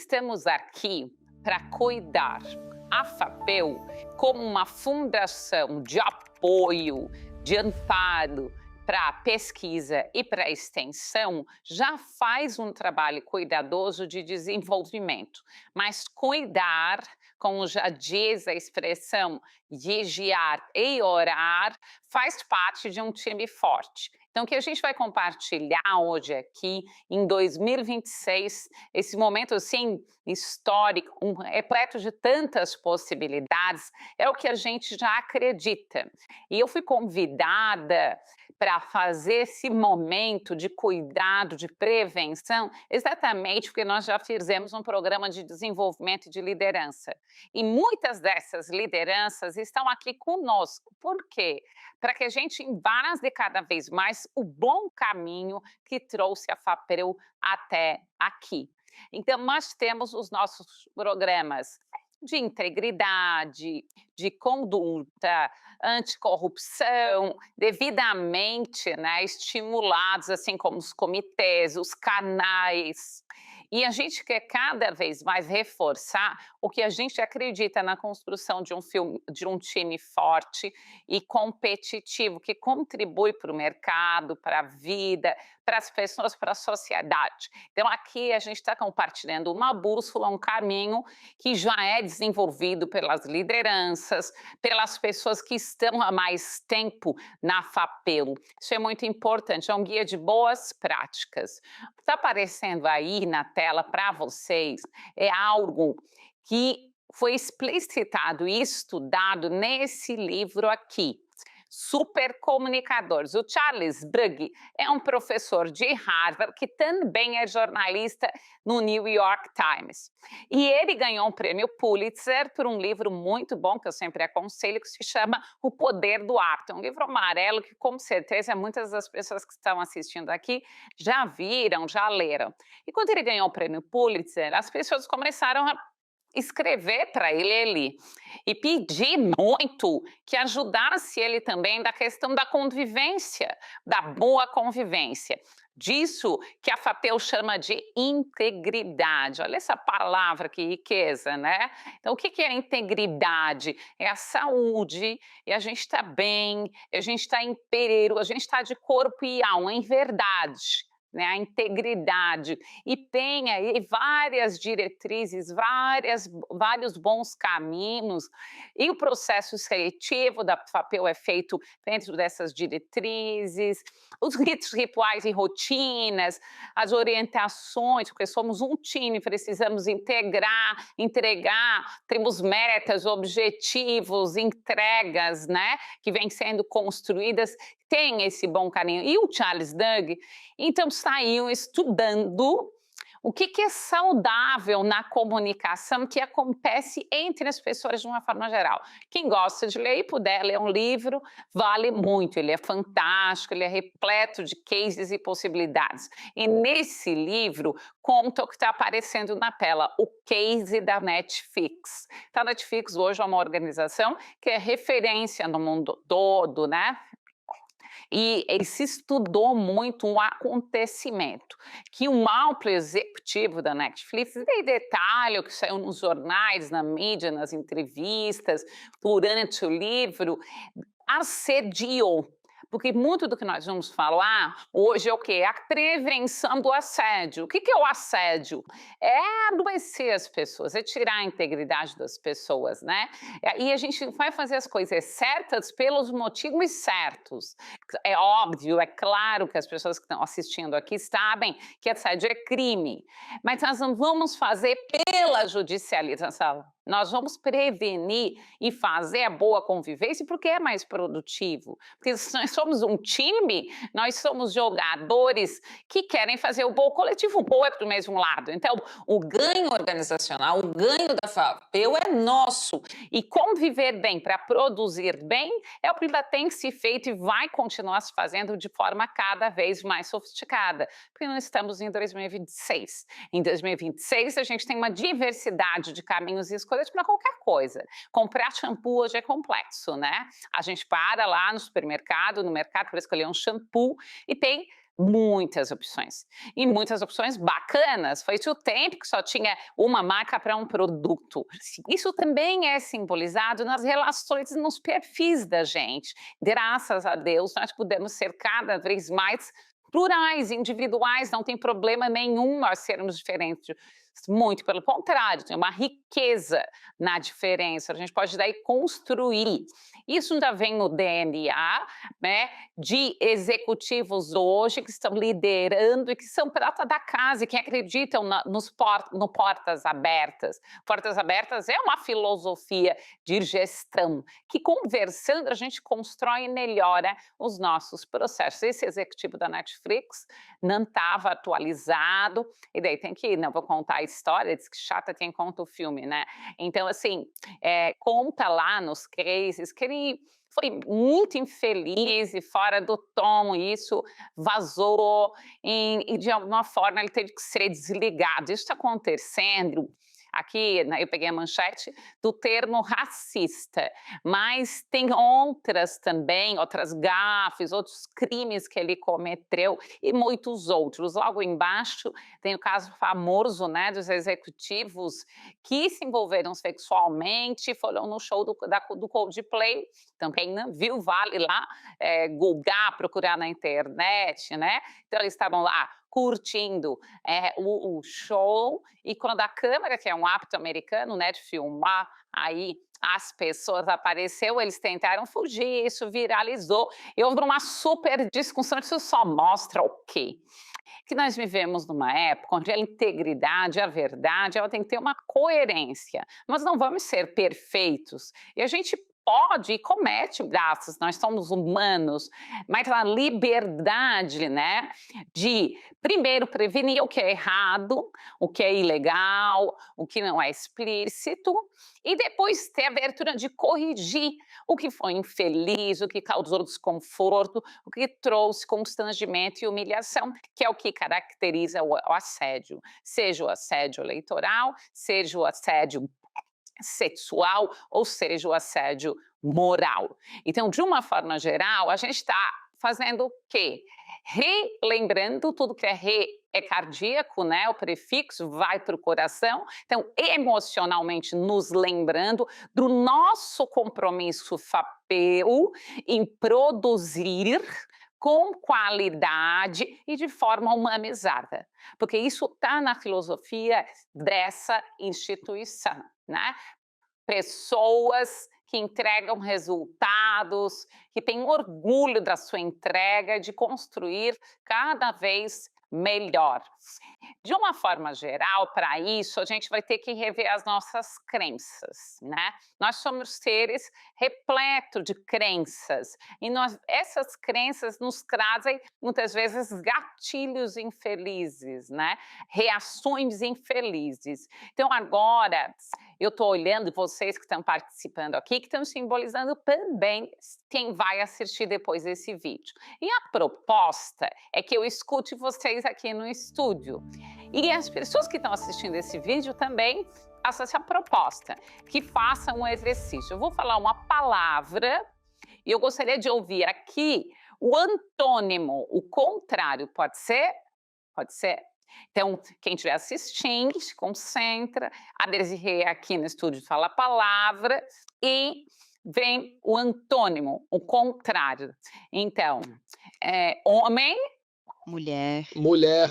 estamos aqui para cuidar a FAPEL como uma fundação de apoio, de amparo para a pesquisa e para a extensão, já faz um trabalho cuidadoso de desenvolvimento. Mas cuidar, como já diz a expressão, vigiar e orar, faz parte de um time forte. Então, o que a gente vai compartilhar hoje aqui, em 2026, esse momento, assim, histórico, repleto de tantas possibilidades, é o que a gente já acredita. E eu fui convidada para fazer esse momento de cuidado, de prevenção, exatamente porque nós já fizemos um programa de desenvolvimento e de liderança. E muitas dessas lideranças estão aqui conosco. Por quê? Para que a gente embaraze cada vez mais o bom caminho que trouxe a FAPEL até aqui. Então, nós temos os nossos programas de integridade, de conduta, anticorrupção, devidamente, né, estimulados, assim como os comitês, os canais. E a gente quer cada vez mais reforçar o que a gente acredita na construção de um time forte e competitivo, que contribui para o mercado, para a vida, para as pessoas, para a sociedade. Então, aqui a gente está compartilhando uma bússola, um caminho que já é desenvolvido pelas lideranças, pelas pessoas que estão há mais tempo na FAPEL. Isso é muito importante, é um guia de boas práticas. Está aparecendo aí na tela para vocês, é algo que foi explicitado e estudado nesse livro aqui. Supercomunicadores. O Charles Brugge é um professor de Harvard que também é jornalista no New York Times. E ele ganhou um prêmio Pulitzer por um livro muito bom, que eu sempre aconselho, que se chama O Poder do Hábito. É um livro amarelo que, com certeza, muitas das pessoas que estão assistindo aqui já viram, já leram. E quando ele ganhou o prêmio Pulitzer, as pessoas começaram a escrever para ele e pedir muito que ajudasse ele também da questão da convivência, da boa convivência. Disso que a FAPEL chama de integridade. Olha essa palavra, que riqueza, né? Então, o que é a integridade? É a saúde, e a gente está bem, a gente está inteiro, a gente está de corpo e alma, em verdade. Né, a integridade, e tem aí várias diretrizes, vários bons caminhos, e o processo seletivo da FAPEL é feito dentro dessas diretrizes, os ritos, rituais e rotinas, as orientações, porque somos um time, precisamos entregar, temos metas, objetivos, entregas, né, que vêm sendo construídas, tem esse bom caminho. E o Charles Duhigg, então, saiu estudando o que é saudável na comunicação que acontece entre as pessoas de uma forma geral. Quem gosta de ler e puder ler um livro, vale muito, ele é fantástico, ele é repleto de cases e possibilidades. E nesse livro, conta o que está aparecendo na tela, o case da Netflix. Então, a Netflix hoje é uma organização que é referência no mundo todo, né? E ele se estudou muito um acontecimento, que um alto executivo da Netflix, em detalhe, o que saiu nos jornais, na mídia, nas entrevistas, durante o livro, assediou. Porque muito do que nós vamos falar hoje é o quê? É a prevenção do assédio. O que é o assédio? É adoecer as pessoas, é tirar a integridade das pessoas, né? E a gente vai fazer as coisas certas pelos motivos certos. É óbvio, é claro que as pessoas que estão assistindo aqui sabem que assédio é crime, mas nós não vamos fazer pela judicialização. Nós vamos prevenir e fazer a boa convivência porque é mais produtivo. Porque nós somos um time, nós somos jogadores que querem fazer o bom coletivo. O bom é para o mesmo lado. Então, o ganho organizacional, o ganho da FAPEL é nosso. E conviver bem para produzir bem é o que tem que ser feito e vai continuar se fazendo de forma cada vez mais sofisticada. Porque nós estamos em 2026. Em 2026, a gente tem uma diversidade de caminhos escolhidos colorante para qualquer coisa. Comprar shampoo hoje é complexo, né? A gente para lá no supermercado, no mercado para escolher um shampoo e tem muitas opções. E muitas opções bacanas. Foi o tempo que só tinha uma marca para um produto. Isso também é simbolizado nas relações, nos perfis da gente. Graças a Deus, nós podemos ser cada vez mais plurais, individuais, não tem problema nenhum nós sermos diferentes. Muito pelo contrário, tem uma riqueza na diferença. A gente pode daí construir. Isso ainda vem no DNA, né, de executivos hoje que estão liderando e que são prata da casa e que acreditam no Portas Abertas. Portas Abertas é uma filosofia de gestão que, conversando, a gente constrói e melhora os nossos processos. Esse executivo da Netflix não estava atualizado, e daí tem que, não vou contar a história, diz que chata quem conta o filme, né? Então, assim, conta lá nos cases que ele foi muito infeliz e fora do tom, isso vazou, e de alguma forma ele teve que ser desligado. Isso está acontecendo. Aqui, né, eu peguei a manchete do termo racista, mas tem outras também, outras gafes, outros crimes que ele cometeu e muitos outros. Logo embaixo tem o caso famoso, né, dos executivos que se envolveram sexualmente, foram no show do Coldplay, também não viu, vale lá googar, procurar na internet, né? Então eles estavam lá curtindo o show, e quando a câmera, que é um hábito americano, né, de filmar aí as pessoas, apareceu, eles tentaram fugir, isso viralizou, e houve uma super discussão. Isso só mostra o quê? Que nós vivemos numa época onde a integridade, a verdade, ela tem que ter uma coerência. Nós não vamos ser perfeitos, e a gente pode e comete gastos, nós somos humanos, mas a liberdade, né, de primeiro prevenir o que é errado, o que é ilegal, o que não é explícito, e depois ter a abertura de corrigir o que foi infeliz, o que causou desconforto, o que trouxe constrangimento e humilhação, que é o que caracteriza o assédio, seja o assédio eleitoral, seja o assédio sexual, ou seja, o assédio moral. Então, de uma forma geral, a gente está fazendo o quê? Relembrando, tudo que é é cardíaco, né? O prefixo vai para o coração. Então, emocionalmente, nos lembrando do nosso compromisso papel em produzir com qualidade e de forma humanizada, porque isso está na filosofia dessa instituição, né? Pessoas que entregam resultados, que têm orgulho da sua entrega, de construir cada vez melhor. De uma forma geral, para isso, a gente vai ter que rever as nossas crenças, né? Nós somos seres repletos de crenças, e essas crenças nos trazem, muitas vezes, gatilhos infelizes, né? Reações infelizes. Então, agora, eu estou olhando vocês que estão participando aqui, que estão simbolizando também quem vai assistir depois desse vídeo. E a proposta é que eu escute vocês aqui no estúdio. E as pessoas que estão assistindo esse vídeo também façam essa proposta, que façam um exercício. Eu vou falar uma palavra e eu gostaria de ouvir aqui o antônimo, o contrário, pode ser? Pode ser? Então, quem estiver assistindo, se concentra, a Desirê aqui no estúdio fala a palavra e vem o antônimo, o contrário. Então, homem, Mulher. Mulher.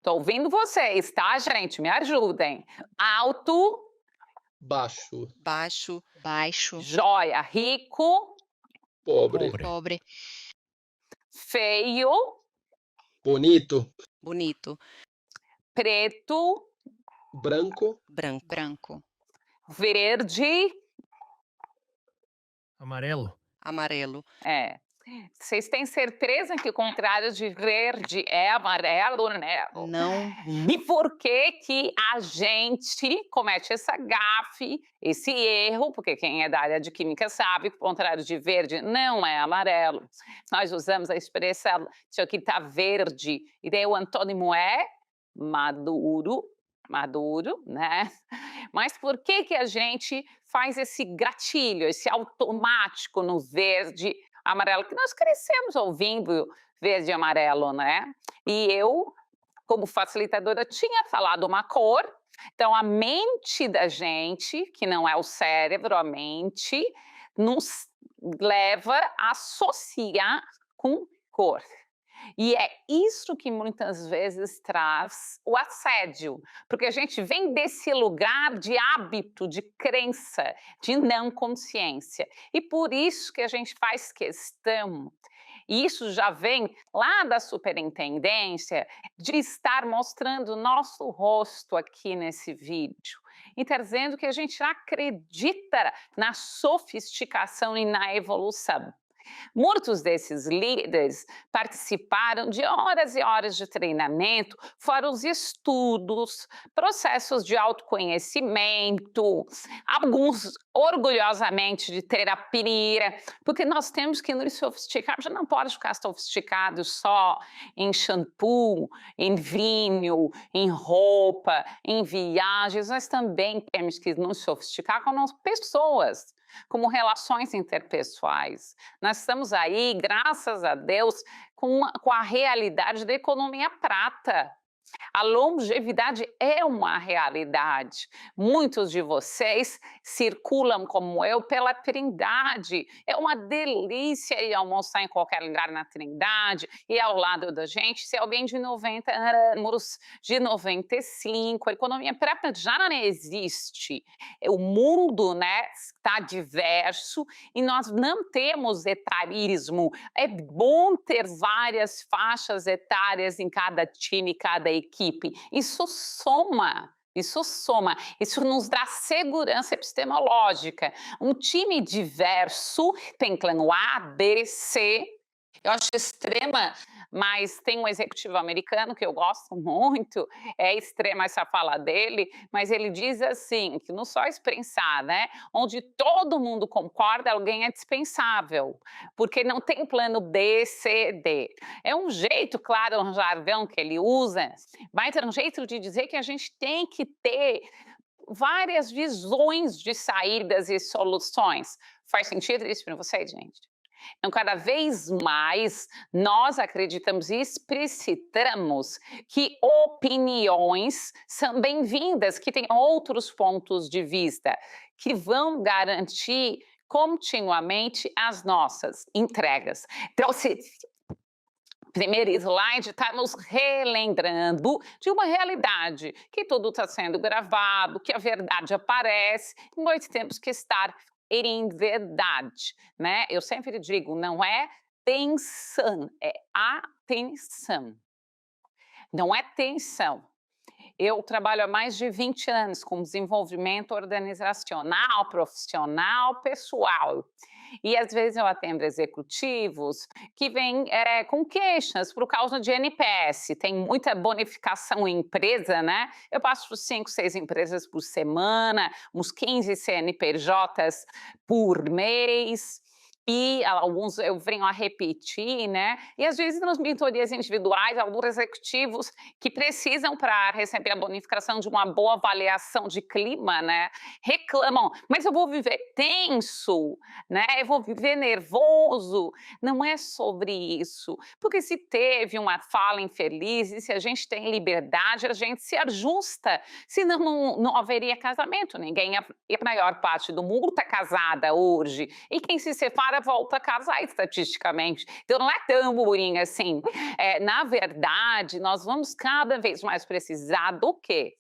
tô ouvindo vocês, tá, gente? Me ajudem. Alto, Baixo. Baixo. Baixo. joia, rico, Pobre. Pobre. feio, Bonito. Bonito. preto, Branco. Branco. Branco. verde, Amarelo. Amarelo. Vocês têm certeza que o contrário de verde é amarelo, né? Não. E por que que a gente comete essa gafe, esse erro? Porque quem é da área de química sabe que o contrário de verde não é amarelo. Nós usamos a expressão, isso aqui está verde, e daí o antônimo é maduro, maduro, né? Mas por que que a gente faz esse gatilho, esse automático no verde, amarelo? Que nós crescemos ouvindo verde e amarelo, né? E eu, como facilitadora, tinha falado uma cor, então a mente da gente, que não é o cérebro, a mente, nos leva a associar com cor. E é isso que muitas vezes traz o assédio, porque a gente vem desse lugar de hábito, de crença, de não consciência. E por isso que a gente faz questão, e isso já vem lá da superintendência, de estar mostrando o nosso rosto aqui nesse vídeo. E tá dizendo que a gente acredita na sofisticação e na evolução. Muitos desses líderes participaram de horas e horas de treinamento, fora os estudos, processos de autoconhecimento, alguns orgulhosamente de terapia, porque nós temos que nos sofisticar, já não pode ficar sofisticado só em shampoo, em vinho, em roupa, em viagens, nós também temos que nos sofisticar como pessoas, como relações interpessoais. Nós estamos aí, graças a Deus, com a realidade da economia prata. A longevidade é uma realidade. Muitos de vocês circulam, como eu, pela Trindade. É uma delícia ir almoçar em qualquer lugar na Trindade, e ao lado da gente, se alguém de 90 anos, de 95, a economia prata já não existe. O mundo, né, está diverso e nós não temos etarismo. É bom ter várias faixas etárias em cada time, cada equipe. Isso soma. Isso soma, isso nos dá segurança epistemológica. Um time diverso tem plano A, B, C. Eu acho extrema, mas tem um executivo americano que eu gosto muito, é extrema essa fala dele, mas ele diz assim, que não só pensar, né? Onde todo mundo concorda, alguém é dispensável, porque não tem plano B, C, D. É um jeito, claro, um jargão que ele usa, mas é um jeito de dizer que a gente tem que ter várias visões de saídas e soluções. Faz sentido isso para vocês, gente? Então, cada vez mais, nós acreditamos e explicitamos que opiniões são bem-vindas, que têm outros pontos de vista, que vão garantir continuamente as nossas entregas. Então, primeiro slide está nos relembrando de uma realidade, que tudo está sendo gravado, que a verdade aparece, e nós temos que estar em verdade, né? Eu sempre digo, não é tensão, é atenção. Não é tensão. Eu trabalho há mais de 20 anos com desenvolvimento organizacional, profissional, pessoal. E às vezes eu atendo executivos que vêm com queixas por causa de NPS. Tem muita bonificação em empresa, né? Eu passo por 5, 6 empresas por semana, uns 15 CNPJs por mês. E alguns eu venho a repetir, né? E às vezes nas mentorias individuais, alguns executivos que precisam para receber a bonificação de uma boa avaliação de clima, né? Reclamam, mas eu vou viver tenso, né? Eu vou viver nervoso. Não é sobre isso, porque se teve uma fala infeliz e se a gente tem liberdade, a gente se ajusta, senão não haveria casamento. Ninguém, a maior parte do mundo está casada hoje, e quem se separa volta a casar estatisticamente. Então não é tão ruim assim. Na verdade, nós vamos cada vez mais precisar do quê?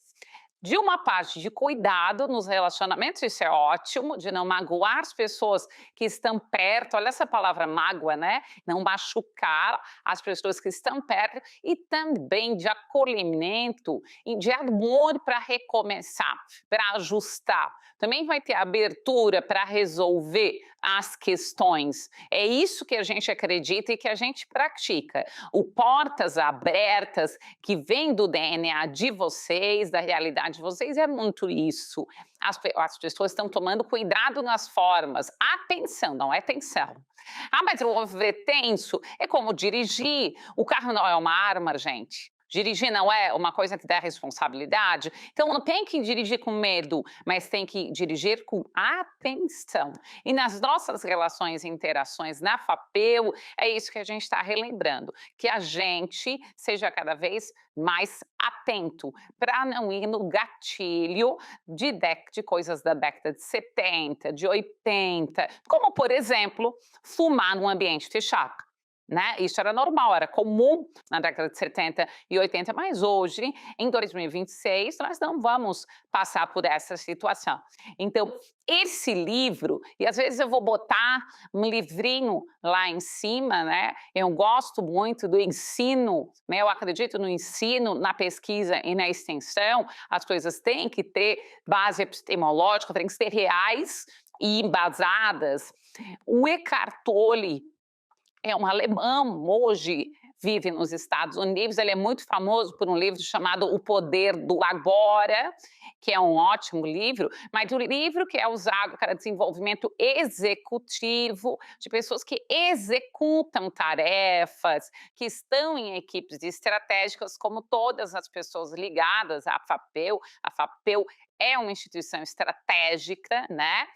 De uma parte de cuidado nos relacionamentos, isso é ótimo, de não magoar as pessoas que estão perto, olha essa palavra mágoa, né? Não machucar as pessoas que estão perto, e também de acolhimento e de amor para recomeçar, para ajustar. Também vai ter abertura para resolver as questões. É isso que a gente acredita e que a gente pratica. O portas abertas que vem do DNA de vocês, da realidade de vocês, é muito isso. As pessoas estão tomando cuidado nas formas. Atenção, não é tensão. Ah, mas eu vou ver tenso. É como dirigir. O carro não é uma arma, gente. Dirigir não é uma coisa que dá responsabilidade? Então, não tem que dirigir com medo, mas tem que dirigir com atenção. E nas nossas relações e interações na FAPEU, é isso que a gente está relembrando, que a gente seja cada vez mais atento para não ir no gatilho de coisas da década de 70, de 80, como, por exemplo, fumar num ambiente fechado. Né? Isso era normal, era comum na década de 70 e 80, mas hoje, em 2026, nós não vamos passar por essa situação. Então, esse livro, e às vezes eu vou botar um livrinho lá em cima, né? Eu gosto muito do ensino, né? Eu acredito no ensino, na pesquisa e na extensão. As coisas têm que ter base epistemológica, têm que ser reais e embasadas. O Eckhart Tolle é um alemão, hoje vive nos Estados Unidos, ele é muito famoso por um livro chamado O Poder do Agora, que é um ótimo livro, mas um livro que é usado para desenvolvimento executivo, de pessoas que executam tarefas, que estão em equipes estratégicas, como todas as pessoas ligadas à FAPEU. A FAPEU é uma instituição estratégica, né?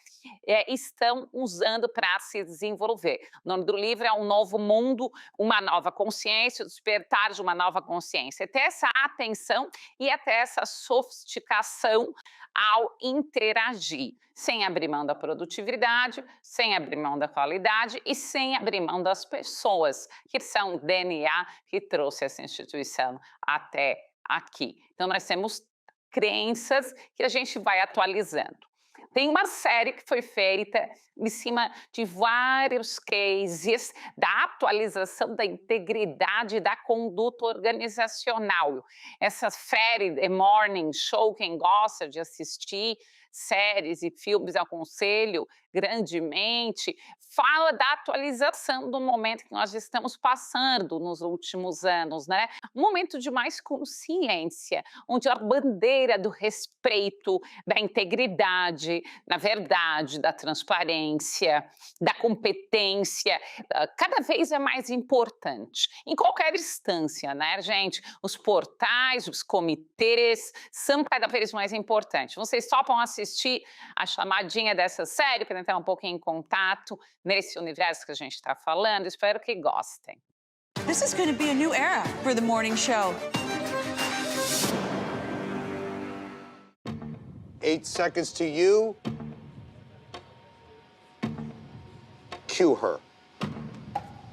Estão usando para se desenvolver. O nome do livro é Um Novo Mundo, Uma Nova Consciência, o Despertar de uma Nova Consciência. Ter essa atenção e até essa sofisticação ao interagir, sem abrir mão da produtividade, sem abrir mão da qualidade e sem abrir mão das pessoas, que são o DNA que trouxe essa instituição até aqui. Então, nós temos crenças que a gente vai atualizando. Tem uma série que foi feita em cima de vários cases da atualização da integridade da conduta organizacional. Essa série The Morning Show, quem gosta de assistir séries e filmes, aconselho grandemente, fala da atualização do momento que nós estamos passando nos últimos anos, né? Um momento de mais consciência, onde a bandeira do respeito, da integridade, da verdade, da transparência, da competência, cada vez é mais importante. Em qualquer instância, né, gente? Os portais, os comitês são cada vez mais importantes. Vocês topam assistir a chamadinha dessa série para entrar um pouquinho em contato nesse universo que a gente está falando? Espero que gostem. This is going to be a new era for the morning show. 8 seconds to you. Cue her.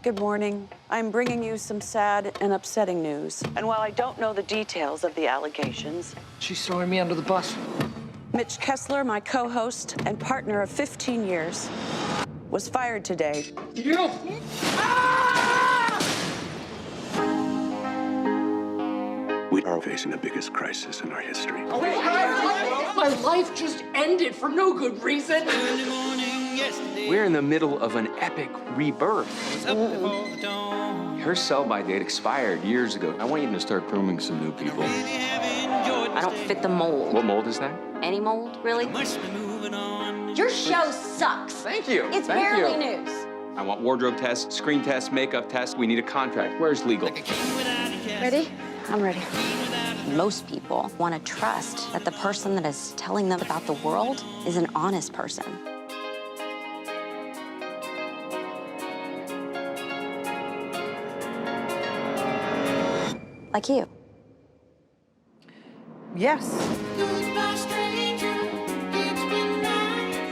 Good morning. I'm bringing you some sad and upsetting news. And while I don't know the details of the allegations, She's throwing me under the bus. Mitch Kessler, my co-host and partner of 15 years, was fired today. You! We are facing the biggest crisis in our history. My life just ended for no good reason. We're in the middle of an epic rebirth. Her sell-by date expired years ago. I want you to start grooming some new people. I don't fit the mold. What mold is that? Any mold, really? Your show sucks. Thank you. It's Thank barely you. news. I want wardrobe tests, screen tests, makeup tests. We need a contract. Where's legal? Ready? I'm ready. Most people want to trust that the person that is telling them about the world is an honest person. Like you. Yes.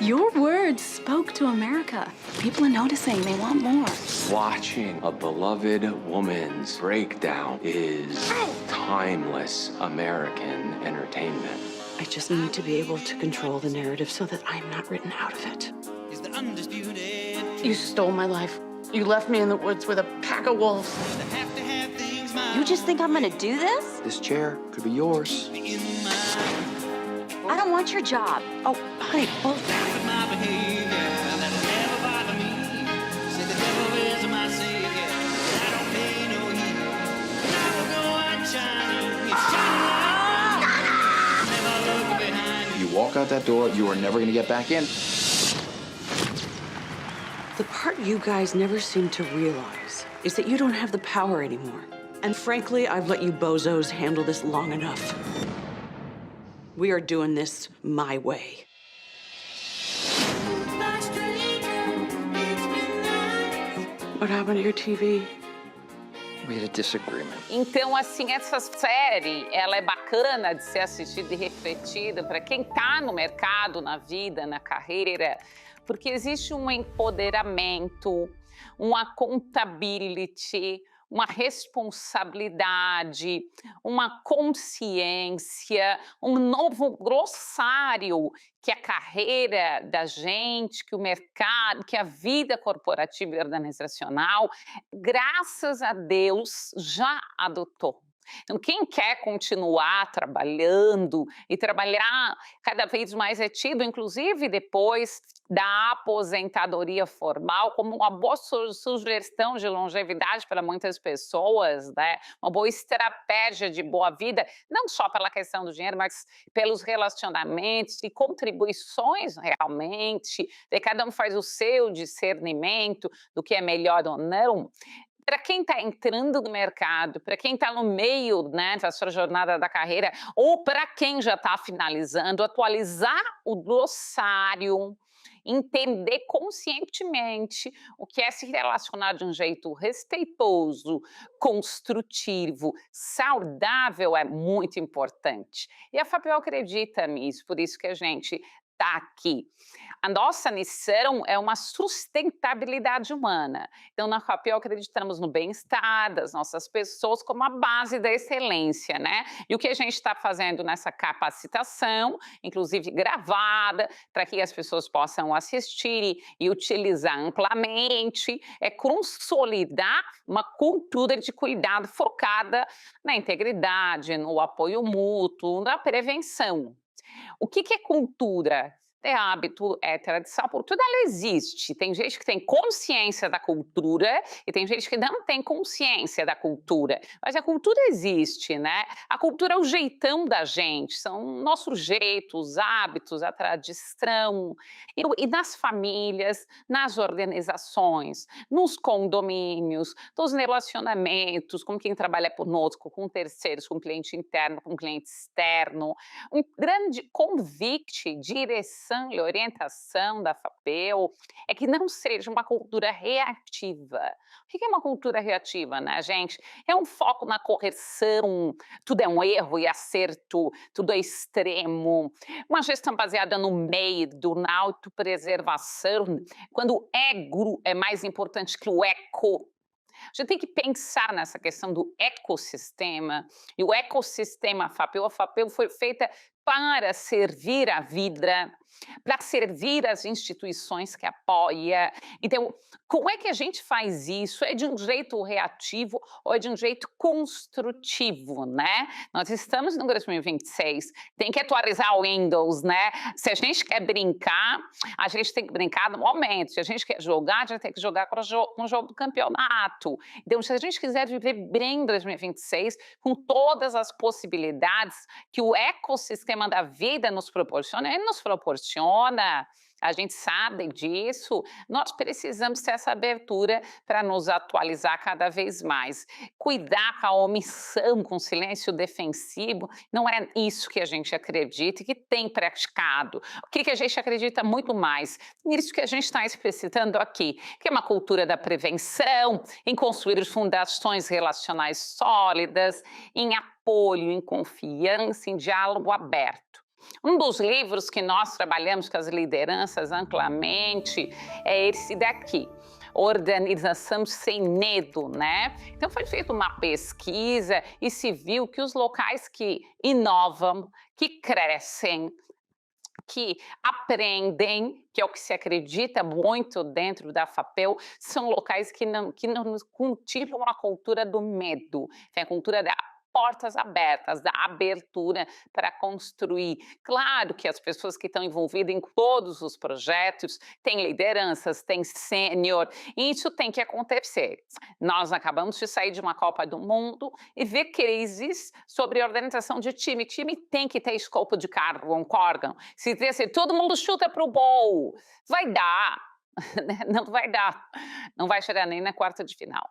Your words spoke to America. People are noticing. They want more. Watching a beloved woman's breakdown is timeless American entertainment. I just need to be able to control the narrative so that I'm not written out of it. You stole my life. You left me in the woods with a pack of wolves. You just think I'm gonna do this? This chair could be yours. I don't want your job. Oh, honey, hold You walk out that door, you are never going to get back in. The part you guys never seem to realize is that you don't have the power anymore. And frankly, I've let you bozos handle this long enough. We are doing this my way. What happened to your TV? We had a disagreement. Então, assim, essa série, ela é bacana de ser assistida e refletida para quem está no mercado, na vida, na carreira, porque existe um empoderamento, uma accountability, uma responsabilidade, uma consciência, um novo glossário que a carreira da gente, que o mercado, que a vida corporativa e organizacional, graças a Deus, já adotou. Então, quem quer continuar trabalhando e trabalhar cada vez mais é tido, inclusive depois da aposentadoria formal, como uma boa sugestão de longevidade para muitas pessoas, né? Uma boa estratégia de boa vida, não só pela questão do dinheiro, mas pelos relacionamentos e contribuições realmente, de cada um faz o seu discernimento do que é melhor ou não. Para quem está entrando no mercado, para quem está no meio, né, da sua jornada da carreira, ou para quem já está finalizando, atualizar o glossário, entender conscientemente o que é se relacionar de um jeito respeitoso, construtivo, saudável é muito importante. E a Fabio acredita nisso, por isso que a gente está aqui. A nossa missão é uma sustentabilidade humana. Então, na Fabio acreditamos no bem-estar das nossas pessoas como a base da excelência, né? E o que a gente está fazendo nessa capacitação, inclusive gravada, para que as pessoas possam assistir e utilizar amplamente, é consolidar uma cultura de cuidado focada na integridade, no apoio mútuo, na prevenção. O que é cultura? É hábito, é tradição, cultura ela existe. Tem gente que tem consciência da cultura e tem gente que não tem consciência da cultura. Mas a cultura existe, né? A cultura é o jeitão da gente, são nossos jeitos, hábitos, a tradição. E nas famílias, nas organizações, nos condomínios, nos relacionamentos, com quem trabalha conosco, com terceiros, com cliente interno, com cliente externo. Um grande convite, direção e orientação da Fabio é que não seja uma cultura reativa. O que é uma cultura reativa, né, gente? É um foco na correção, tudo é um erro e acerto, tudo é extremo. Uma gestão baseada no medo, na autopreservação, quando o ego é mais importante que o eco. A gente tem que pensar nessa questão do ecossistema, e o ecossistema Fabio, a Fabio foi feita para servir a vida, para servir as instituições que apoia. Então, como é que a gente faz isso? É de um jeito reativo ou é de um jeito construtivo, né? Nós estamos no 2026, tem que atualizar o Windows, né? Se a gente quer brincar, a gente tem que brincar no momento. Se a gente quer jogar, a gente tem que jogar com o jogo do campeonato. Então, se a gente quiser viver bem em 2026, com todas as possibilidades que o ecossistema da vida nos proporciona, ele nos proporciona, a gente sabe disso, nós precisamos ter essa abertura para nos atualizar cada vez mais. Cuidar com a omissão, com o silêncio defensivo, não é isso que a gente acredita e que tem praticado. O que a gente acredita muito mais? Nisso que a gente está explicitando aqui, que é uma cultura da prevenção, em construir fundações relacionais sólidas, em apoio, em confiança, em diálogo aberto. Um dos livros que nós trabalhamos com as lideranças amplamente é esse daqui, Organização Sem Medo, né? Então foi feita uma pesquisa e se viu que os locais que inovam, que crescem, que aprendem, que é o que se acredita muito dentro da Fabio, são locais que não cultivam a cultura do medo, tem a cultura da portas abertas, da abertura para construir. Claro que as pessoas que estão envolvidas em todos os projetos têm lideranças, têm sênior, e isso tem que acontecer. Nós acabamos de sair de uma Copa do Mundo e ver crises sobre organização de time. Time tem que ter escopo de cargo, concordam? Se todo mundo chuta para o gol, vai dar. Não vai dar, não vai chegar nem na quarta de final,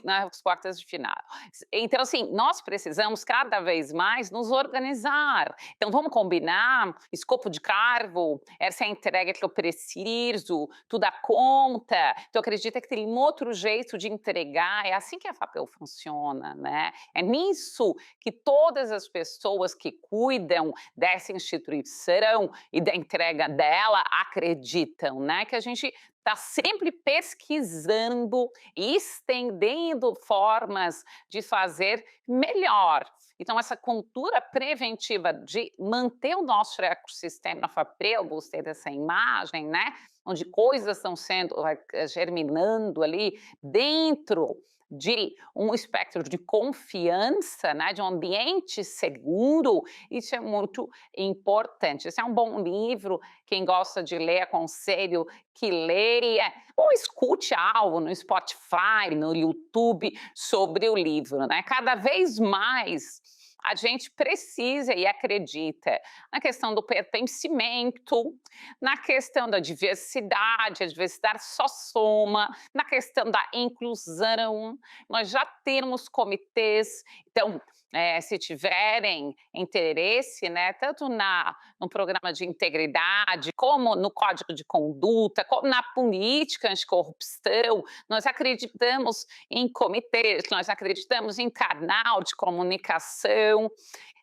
nas quartas de final. Então, assim, nós precisamos cada vez mais nos organizar. Então, vamos combinar escopo de cargo, essa é a entrega que eu preciso, tu dá conta, tu acredita que tem um outro jeito de entregar, é assim que a FAPEL funciona, né? É nisso que todas as pessoas que cuidam dessa instituição e da entrega dela acreditam, né? Que a gente está sempre pesquisando e estendendo formas de fazer melhor. Então, essa cultura preventiva de manter o nosso ecossistema FAPEL, gostei dessa imagem, né? Onde coisas estão sendo germinando ali dentro de um espectro de confiança, né, de um ambiente seguro, isso é muito importante. Esse é um bom livro, quem gosta de ler, aconselho que leia, ou escute algo no Spotify, no YouTube, sobre o livro, né? Cada vez mais a gente precisa e acredita na questão do pertencimento, na questão da diversidade, a diversidade só soma, na questão da inclusão. Nós já temos comitês, então, se tiverem interesse, né, tanto no programa de integridade, como no código de conduta, como na política anticorrupção, nós acreditamos em comitês, nós acreditamos em canal de comunicação.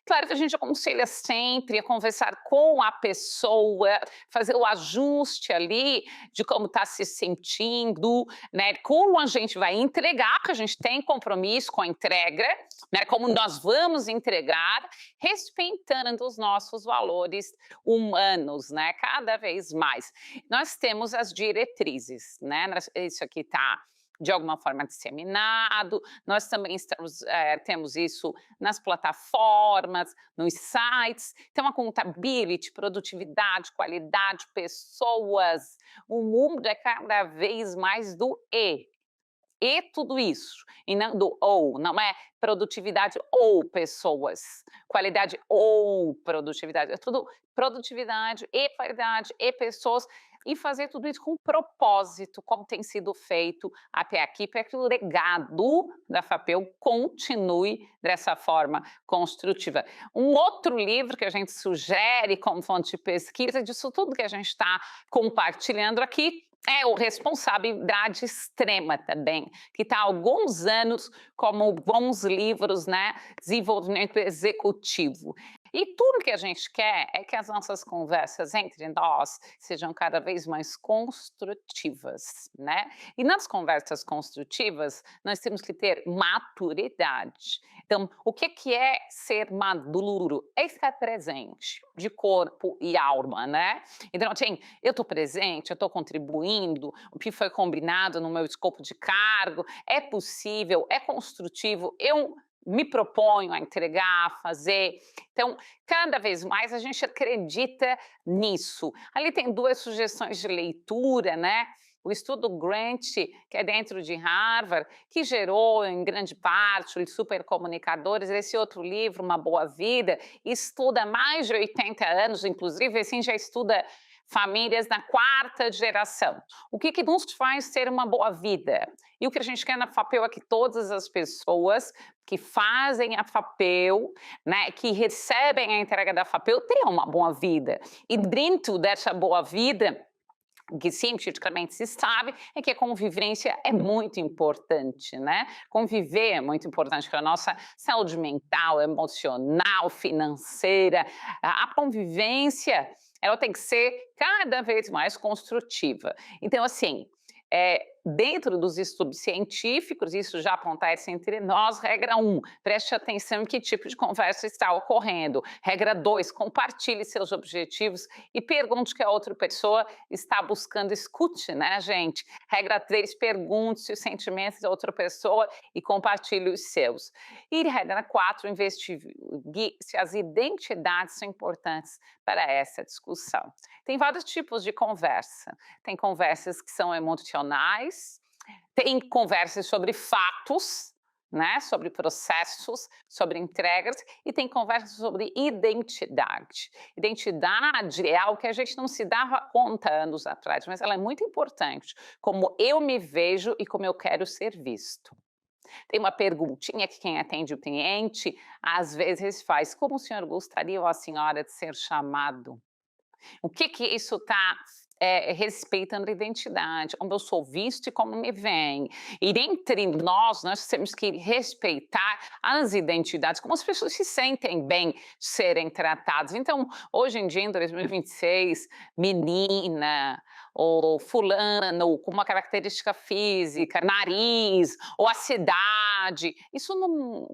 Claro que a gente aconselha sempre a conversar com a pessoa, fazer o ajuste ali de como está se sentindo, né? Como a gente vai entregar, que a gente tem compromisso com a entrega, né? Como nós vamos entregar, respeitando os nossos valores humanos, né? Cada vez mais. Nós temos as diretrizes, né? Isso aqui está de alguma forma disseminado, nós também temos isso nas plataformas, nos sites, então a accountability, produtividade, qualidade, pessoas, o mundo é cada vez mais do e tudo isso, e não do ou, não é produtividade ou pessoas, qualidade ou produtividade, é tudo produtividade e qualidade e pessoas, e fazer tudo isso com propósito, como tem sido feito até aqui, para que o legado da FAPEL continue dessa forma construtiva. Um outro livro que a gente sugere como fonte de pesquisa disso tudo que a gente está compartilhando aqui é o Responsabilidade Extrema também, que está há alguns anos como bons livros, né? Desenvolvimento executivo. E tudo que a gente quer é que as nossas conversas entre nós sejam cada vez mais construtivas, né? E nas conversas construtivas, nós temos que ter maturidade. Então, o que é ser maduro? É estar presente, de corpo e alma, né? Então, assim, eu estou presente, eu estou contribuindo, o que foi combinado no meu escopo de cargo, é possível, é construtivo, eu me proponho a entregar, a fazer. Então, cada vez mais a gente acredita nisso. Ali tem 2 sugestões de leitura, né? O estudo Grant, que é dentro de Harvard, que gerou, em grande parte, os supercomunicadores. Esse outro livro, Uma Boa Vida, estuda há mais de 80 anos, inclusive, assim, já estuda famílias na 4ª geração. O que nos faz ter uma boa vida? E o que a gente quer na FAPEL é que todas as pessoas que fazem a FAPEL, né, que recebem a entrega da FAPEL, tenham uma boa vida. E dentro dessa boa vida, que cientificamente se sabe, é que a convivência é muito importante, né? Conviver é muito importante para a nossa saúde mental, emocional, financeira. A convivência, ela tem que ser cada vez mais construtiva. Então, assim, dentro dos estudos científicos, isso já acontece entre nós, regra 1, preste atenção em que tipo de conversa está ocorrendo. Regra 2, compartilhe seus objetivos e pergunte o que a outra pessoa está buscando, escute, né, gente? Regra 3, pergunte os sentimentos da outra pessoa e compartilhe os seus. E regra 4, investigue se as identidades são importantes para essa discussão. Tem vários tipos de conversa. Tem conversas que são emocionais, tem conversas sobre fatos, né, sobre processos, sobre entregas, e tem conversas sobre identidade. Identidade é algo que a gente não se dava conta anos atrás, mas ela é muito importante, como eu me vejo e como eu quero ser visto. Tem uma perguntinha que quem atende o cliente, às vezes faz, como o senhor gostaria ou a senhora de ser chamado? O que isso está respeitando a identidade, como eu sou visto e como me veem. E entre nós temos que respeitar as identidades, como as pessoas se sentem bem serem tratadas. Então, hoje em dia, em 2026, menina, ou fulano, com uma característica física, nariz, ou a cidade, isso não...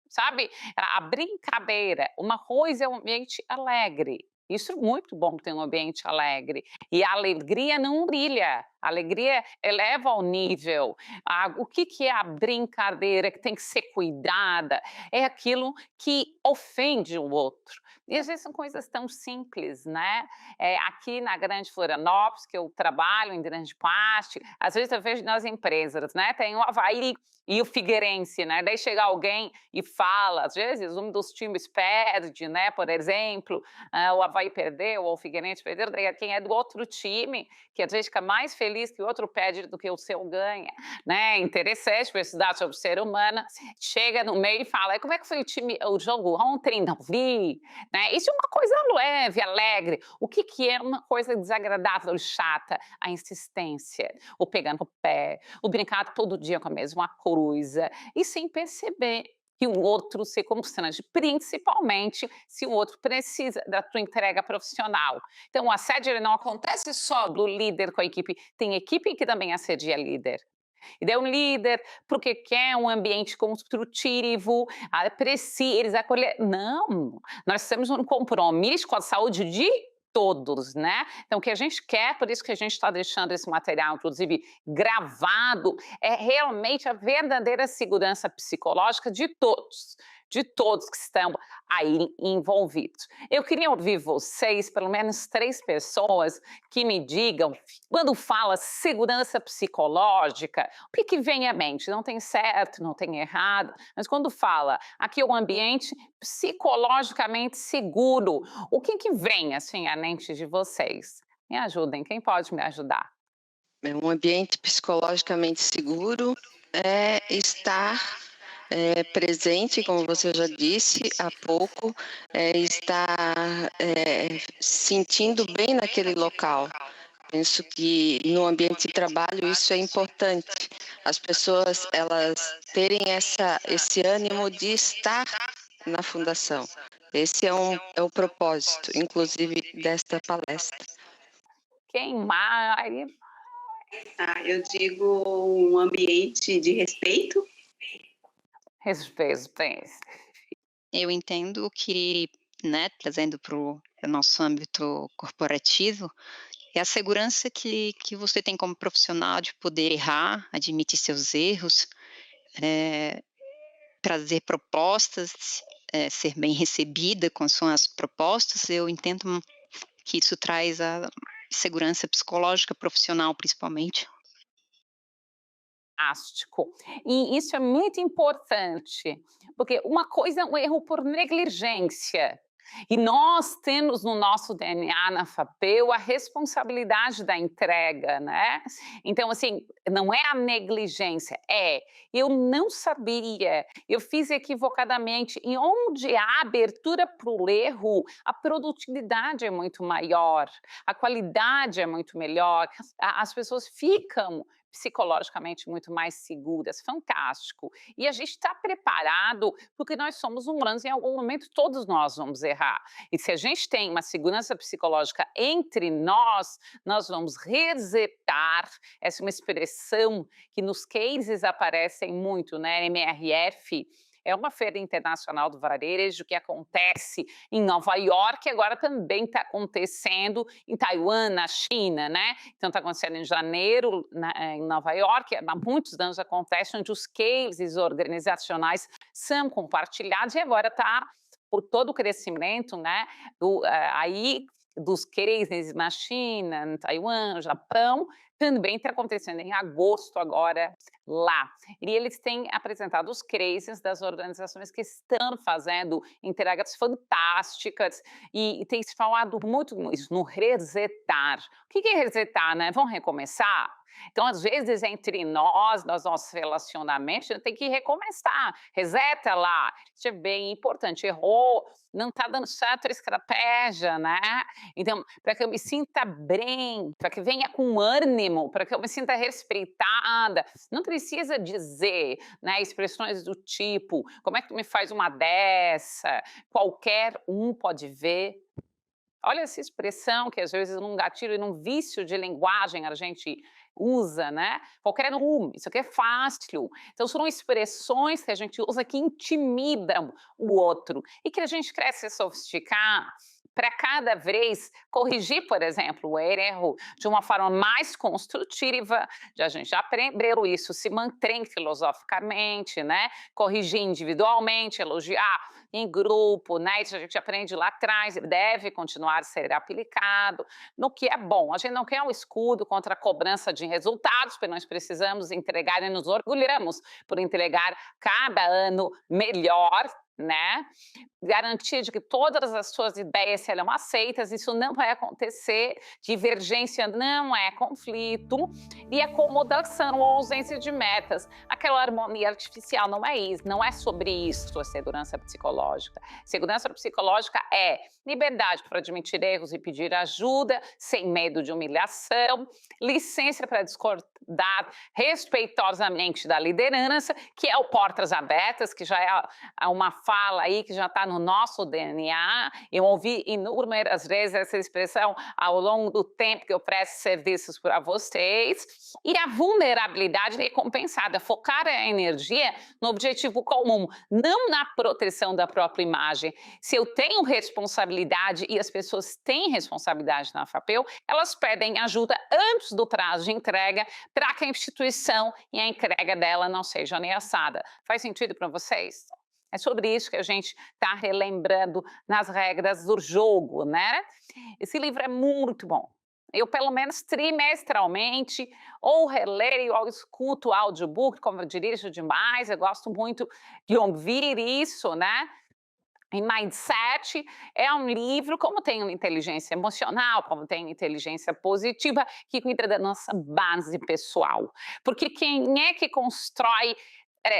Sabe, a brincadeira, uma coisa é um ambiente alegre. Isso é muito bom ter um ambiente alegre. E a alegria não brilha, a alegria eleva ao nível. O que é a brincadeira que tem que ser cuidada? É aquilo que ofende o outro. E às vezes são coisas tão simples, né? Aqui na Grande Florianópolis, que eu trabalho em grande parte, às vezes eu vejo nas empresas, né? Tem o Avaí e o Figueirense, né? Daí chega alguém e fala, às vezes um dos times perde, né? Por exemplo, o Avaí perdeu ou o Figueirense perdeu, daí quem é do outro time, que às vezes fica mais feliz que o outro perde do que o seu ganha, né? Interessante para estudar sobre o ser humano, chega no meio e fala, como é que foi o jogo ontem? Não vi, né? Isso é uma coisa leve, alegre. O que é uma coisa desagradável, chata? A insistência, o pegar no pé, o brincar todo dia com a mesma coisa, e sem perceber que o outro se constrange, principalmente se o outro precisa da tua entrega profissional. Então, o assédio ele não acontece só do líder com a equipe, tem equipe que também assedia líder. E daí um líder, porque quer um ambiente construtivo, aprecie, eles acolher. Não, nós temos um compromisso com a saúde de todos, né? Então, o que a gente quer, por isso que a gente está deixando esse material, inclusive, gravado, é realmente a verdadeira segurança psicológica de todos que estão aí envolvidos. Eu queria ouvir vocês, pelo menos 3 pessoas, que me digam, quando fala segurança psicológica, o que vem à mente? Não tem certo, não tem errado, mas quando fala aqui é um ambiente psicologicamente seguro, o que vem assim à mente de vocês? Me ajudem, quem pode me ajudar? Um ambiente psicologicamente seguro é estar presente, como você já disse há pouco, estar sentindo bem naquele local. Penso que no ambiente de trabalho isso é importante. As pessoas elas terem esse ânimo de estar na fundação. Esse é o propósito, inclusive, desta palestra. Quem mais? Eu digo um ambiente de respeito. Respeito. Eu entendo que, né, trazendo para o nosso âmbito corporativo, é a segurança que você tem como profissional de poder errar, admitir seus erros, trazer propostas, ser bem recebida com suas propostas. Eu entendo que isso traz a segurança psicológica profissional, principalmente. Fantástico. E isso é muito importante, porque uma coisa é um erro por negligência. E nós temos no nosso DNA, na FAPEU, a responsabilidade da entrega, né? Então, assim, não é a negligência, eu não sabia, eu fiz equivocadamente. E onde há abertura para o erro, a produtividade é muito maior, a qualidade é muito melhor, as pessoas ficam psicologicamente muito mais seguras, fantástico. E a gente está preparado, porque nós somos humanos, em algum momento todos nós vamos errar. E se a gente tem uma segurança psicológica entre nós vamos resetar, essa é uma expressão que nos cases aparecem muito, né, MRF, é uma feira internacional do varejo que acontece em Nova York e agora também está acontecendo em Taiwan, na China, né? Então está acontecendo em janeiro em Nova York, há muitos anos acontece, onde os cases organizacionais são compartilhados e agora está por todo o crescimento, né? Aí dos cases na China, em Taiwan, no Japão, também está acontecendo em agosto agora, lá. E eles têm apresentado os cases das organizações que estão fazendo entregas fantásticas e tem se falado muito isso, no resetar. O que é resetar, né? Vamos recomeçar? Então, às vezes, entre nós, nos nossos relacionamentos, a gente tem que recomeçar. Reseta lá. Isso é bem importante. Errou, não está dando certo a estratégia, né? Então, para que eu me sinta bem, para que venha com ânimo, para que eu me sinta respeitada, não precisa dizer, né, expressões do tipo, como é que tu me faz uma dessa? Qualquer um pode ver. Olha essa expressão que às vezes num gatilho e num vício de linguagem a gente usa, né? Qualquer um, isso aqui é fácil. Então são expressões que a gente usa que intimidam o outro e que a gente cresce a sofisticar para cada vez corrigir, por exemplo, o erro de uma forma mais construtiva, a gente já aprendeu isso, se mantém filosoficamente, né? Corrigir individualmente, elogiar em grupo, né? Isso a gente aprende lá atrás, deve continuar a ser aplicado no que é bom. A gente não quer um escudo contra a cobrança de resultados, porque nós precisamos entregar e nos orgulhamos por entregar cada ano melhor, né? Garantir de que todas as suas ideias serão aceitas, isso não vai acontecer, divergência não é conflito, e acomodação ou ausência de metas. Aquela harmonia artificial não é isso, não é sobre isso a segurança psicológica. Segurança psicológica é liberdade para admitir erros e pedir ajuda, sem medo de humilhação, licença para discordar respeitosamente da liderança, que é o portas abertas, que já é uma fala aí que já está no nosso DNA. Eu ouvi inúmeras vezes essa expressão ao longo do tempo que eu presto serviços para vocês. E a vulnerabilidade recompensada, focar a energia no objetivo comum, não na proteção da própria imagem. Se eu tenho responsabilidade e as pessoas têm responsabilidade na FAPEU, elas pedem ajuda antes do prazo de entrega para que a instituição e a entrega dela não seja ameaçada. Faz sentido para vocês? É sobre isso que a gente está relembrando nas regras do jogo, né? Esse livro é muito bom. Eu, pelo menos trimestralmente, ou releio ou escuto o audiobook, como eu dirijo demais, eu gosto muito de ouvir isso, né? Em Mindset é um livro, como tem inteligência emocional, como tem inteligência positiva, que cuida da nossa base pessoal. Porque quem é que constrói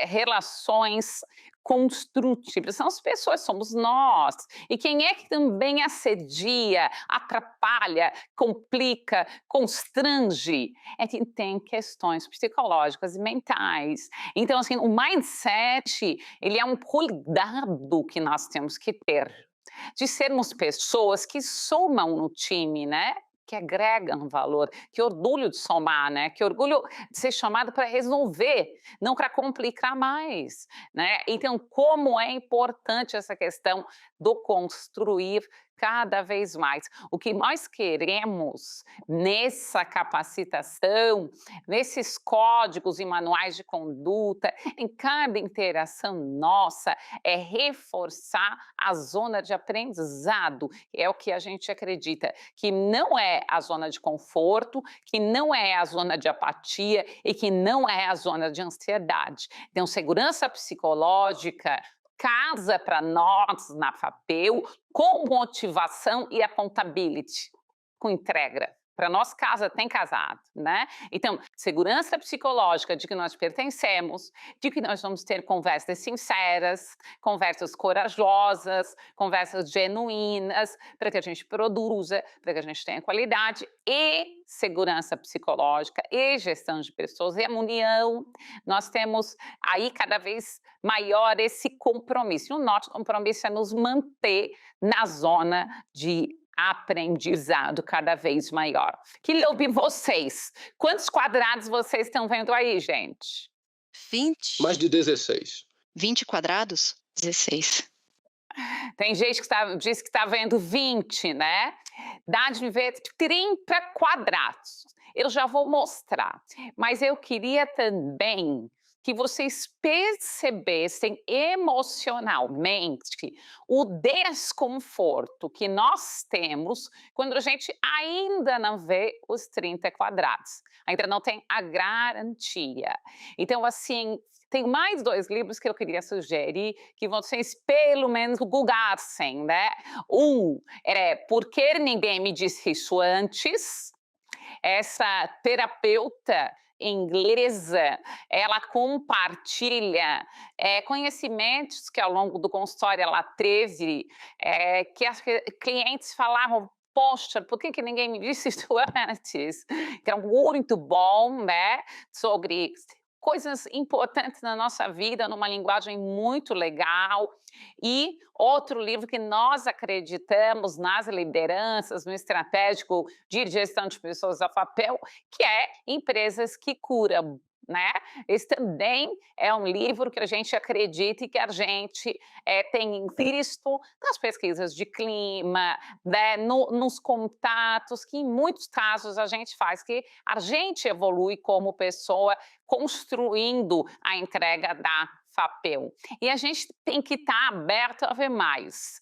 relações construtivas? São as pessoas, somos nós. E quem é que também assedia, atrapalha, complica, constrange? É quem tem questões psicológicas e mentais. Então, assim, o mindset, ele é um cuidado que nós temos que ter, de sermos pessoas que somam no time, né? Que agregam valor, que orgulho de somar, né? Que orgulho de ser chamado para resolver, não para complicar mais, né? Então, como é importante essa questão do construir cada vez mais. O que nós queremos nessa capacitação, nesses códigos e manuais de conduta, em cada interação nossa, é reforçar a zona de aprendizado. É o que a gente acredita, que não é a zona de conforto, que não é a zona de apatia e que não é a zona de ansiedade. Então, segurança psicológica casa para nós na FAPEU com motivação e accountability, com entrega. Para nós, casa tem casado, né? Então, segurança psicológica de que nós pertencemos, de que nós vamos ter conversas sinceras, conversas corajosas, conversas genuínas, para que a gente produza, para que a gente tenha qualidade, e segurança psicológica e gestão de pessoas e a união. Nós temos aí cada vez maior esse compromisso. E o nosso compromisso é nos manter na zona de aprendizado cada vez maior. Que ouvir vocês. Quantos quadrados vocês estão vendo aí, gente? 20. Mais de 16. 20 quadrados? 16. Tem gente que diz que está vendo 20, né? Dá de ver 30 quadrados. Eu já vou mostrar. Mas eu queria também que vocês percebessem emocionalmente o desconforto que nós temos quando a gente ainda não vê os 30 quadrados, ainda não tem a garantia. Então, assim, tem mais 2 livros que eu queria sugerir que vocês pelo menos googlassem, né? É Por que Ninguém Me Disse Isso Antes? Essa terapeuta inglesa, ela compartilha conhecimentos que ao longo do consultório ela teve, que as clientes falavam, poxa, por que ninguém me disse isso antes? Que era muito bom, né, sobre coisas importantes na nossa vida, numa linguagem muito legal. E outro livro que nós acreditamos nas lideranças, no estratégico de gestão de pessoas a papel, que é Empresas que Curam, né? Esse também é um livro que a gente acredita e que a gente tem visto nas pesquisas de clima, né, nos contatos, que em muitos casos a gente faz, que a gente evolui como pessoa construindo a entrega da FAPEL. E a gente tem que estar aberto a ver mais.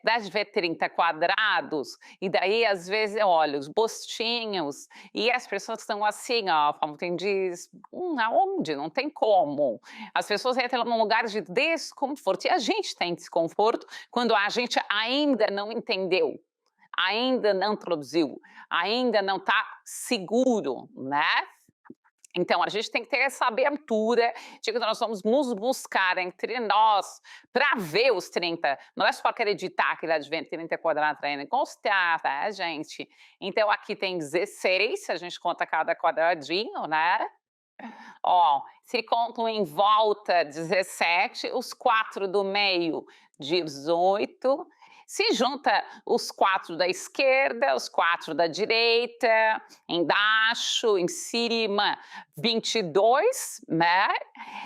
Deve ver 30 quadrados, e daí, às vezes, eu olho os postinhos, e as pessoas estão assim, ó, como quem diz, aonde? Não tem como. As pessoas entram num lugar de desconforto, e a gente tem desconforto quando a gente ainda não entendeu, ainda não produziu, ainda não está seguro, né? Então, a gente tem que ter essa abertura de que nós vamos nos buscar entre nós para ver os 30. Não é só acreditar que lá de 30 quadrados ainda gostar, tá, gente? Então, aqui tem 16, se a gente conta cada quadradinho, né? Ó, se contam em volta 17, os 4 do meio 18, se junta os 4 da esquerda, os 4 da direita, embaixo, em cima, 22, né?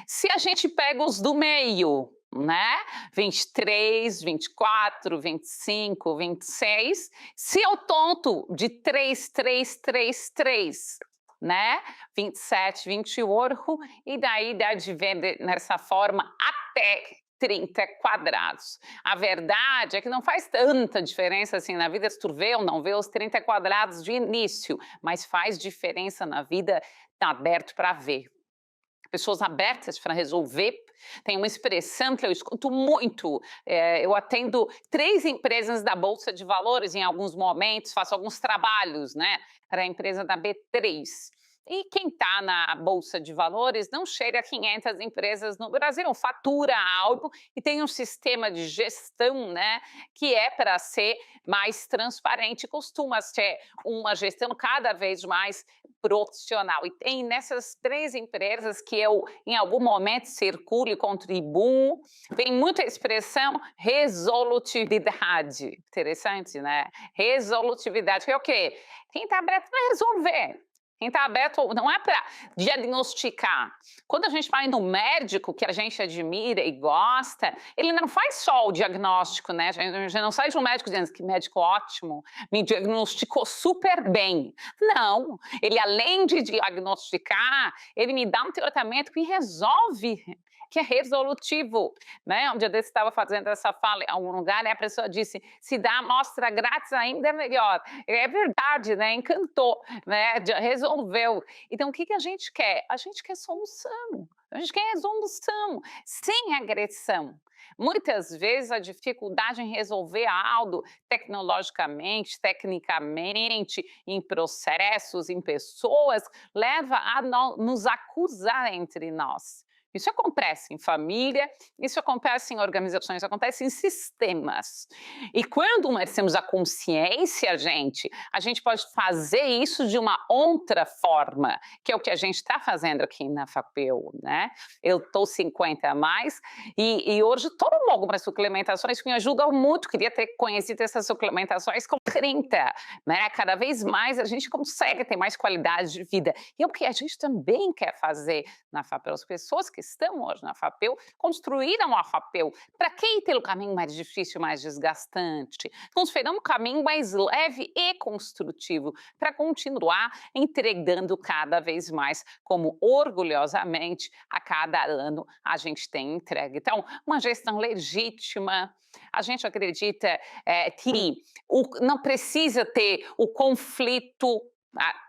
Se a gente pega os do meio, né? 23, 24, 25, 26, se eu tonto de 3, 3, 3, 3, né? 27, 28, e daí dá de ver nessa forma até 30 quadrados. A verdade é que não faz tanta diferença assim na vida se tu vê ou não vê os 30 quadrados de início, mas faz diferença na vida estar aberto para ver. Pessoas abertas para resolver. Tem uma expressão que eu escuto muito, eu atendo 3 empresas da Bolsa de Valores em alguns momentos, faço alguns trabalhos, né, para a empresa da B3. E quem está na Bolsa de Valores não chega a 500 empresas no Brasil, fatura algo e tem um sistema de gestão, né, que é para ser mais transparente, costuma ser uma gestão cada vez mais profissional. E tem nessas 3 empresas que eu, em algum momento, circulo e contribuo, tem muita expressão resolutividade. Interessante, né? Resolutividade, que é o quê? Quem está aberto para resolver. Quem está aberto não é para diagnosticar. Quando a gente vai no médico, que a gente admira e gosta, ele não faz só o diagnóstico, né? A gente não sai de um médico dizendo que médico ótimo, me diagnosticou super bem. Não, ele além de diagnosticar, ele me dá um tratamento que resolve, que é resolutivo, né? Um dia desse estava fazendo essa fala em algum lugar, né? A pessoa disse, se dá amostra grátis ainda é melhor. É verdade, né? Encantou, né? Resolveu. Então, o que a gente quer? A gente quer solução. A gente quer resolução, sem agressão. Muitas vezes a dificuldade em resolver algo tecnologicamente, tecnicamente, em processos, em pessoas, leva a nos acusar entre nós. Isso acontece em família, isso acontece em organizações, isso acontece em sistemas. E quando nós temos a consciência, a gente pode fazer isso de uma outra forma, que é o que a gente está fazendo aqui na FAPEL, né? Eu estou 50 a mais e hoje tomo algumas suplementações que me ajudam muito, queria ter conhecido essas suplementações com 30, né? Cada vez mais a gente consegue ter mais qualidade de vida. E é o que a gente também quer fazer na FAPEL, as pessoas que que estão hoje na FAPEU construíram a FAPEU para quem ter o caminho mais difícil, mais desgastante. Construíram um caminho mais leve e construtivo para continuar entregando cada vez mais, como orgulhosamente a cada ano a gente tem entregue. Então, uma gestão legítima. A gente acredita que não precisa ter o conflito,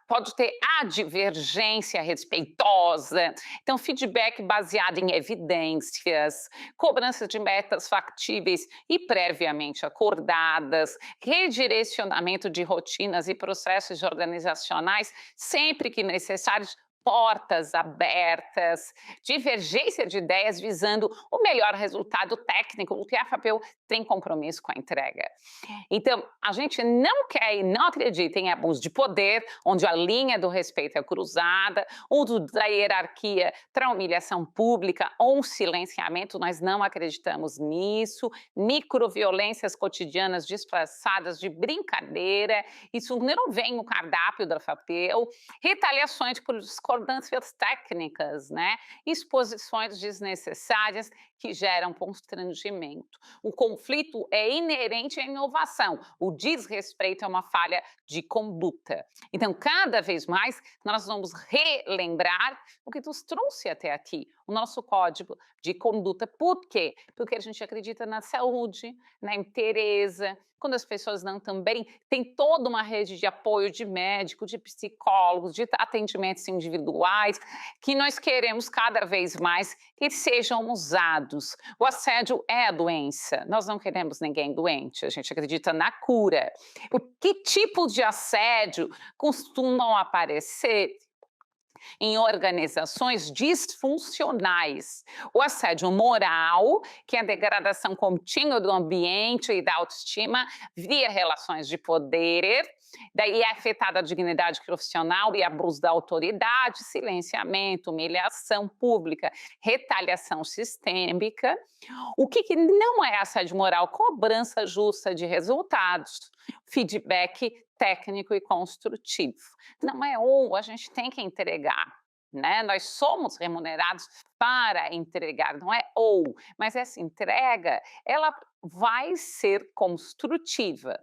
pode ter a divergência respeitosa. Então, feedback baseado em evidências, cobrança de metas factíveis e previamente acordadas, redirecionamento de rotinas e processos organizacionais sempre que necessários, portas abertas, divergência de ideias visando o melhor resultado técnico, porque a FAPEU tem compromisso com a entrega. Então, a gente não quer e não acredita em abuso de poder, onde a linha do respeito é cruzada, ou da hierarquia para humilhação pública ou um silenciamento, nós não acreditamos nisso. Microviolências cotidianas disfarçadas de brincadeira, isso não vem no cardápio da FAPEU. Retaliações por discordâncias técnicas, né? Exposições desnecessárias que geram constrangimento. O conflito é inerente à inovação, o desrespeito é uma falha de conduta. Então, cada vez mais, nós vamos relembrar o que nos trouxe até aqui, o nosso código de conduta. Por quê? Porque a gente acredita na saúde, na inteireza. Quando as pessoas não também, tem toda uma rede de apoio de médicos, de psicólogos, de atendimentos individuais, que nós queremos cada vez mais que sejam usados. O assédio é a doença, nós não queremos ninguém doente, a gente acredita na cura. Que tipo de assédio costumam aparecer em organizações disfuncionais? O assédio moral, que é a degradação contínua do ambiente e da autoestima via relações de poder, daí é afetada a dignidade profissional e abuso da autoridade, silenciamento, humilhação pública, retaliação sistêmica. O que não é assédio moral? Cobrança justa de resultados, feedback técnico e construtivo. Não é ou, a gente tem que entregar, né? Nós somos remunerados para entregar, não é ou, mas essa entrega, ela vai ser construtiva.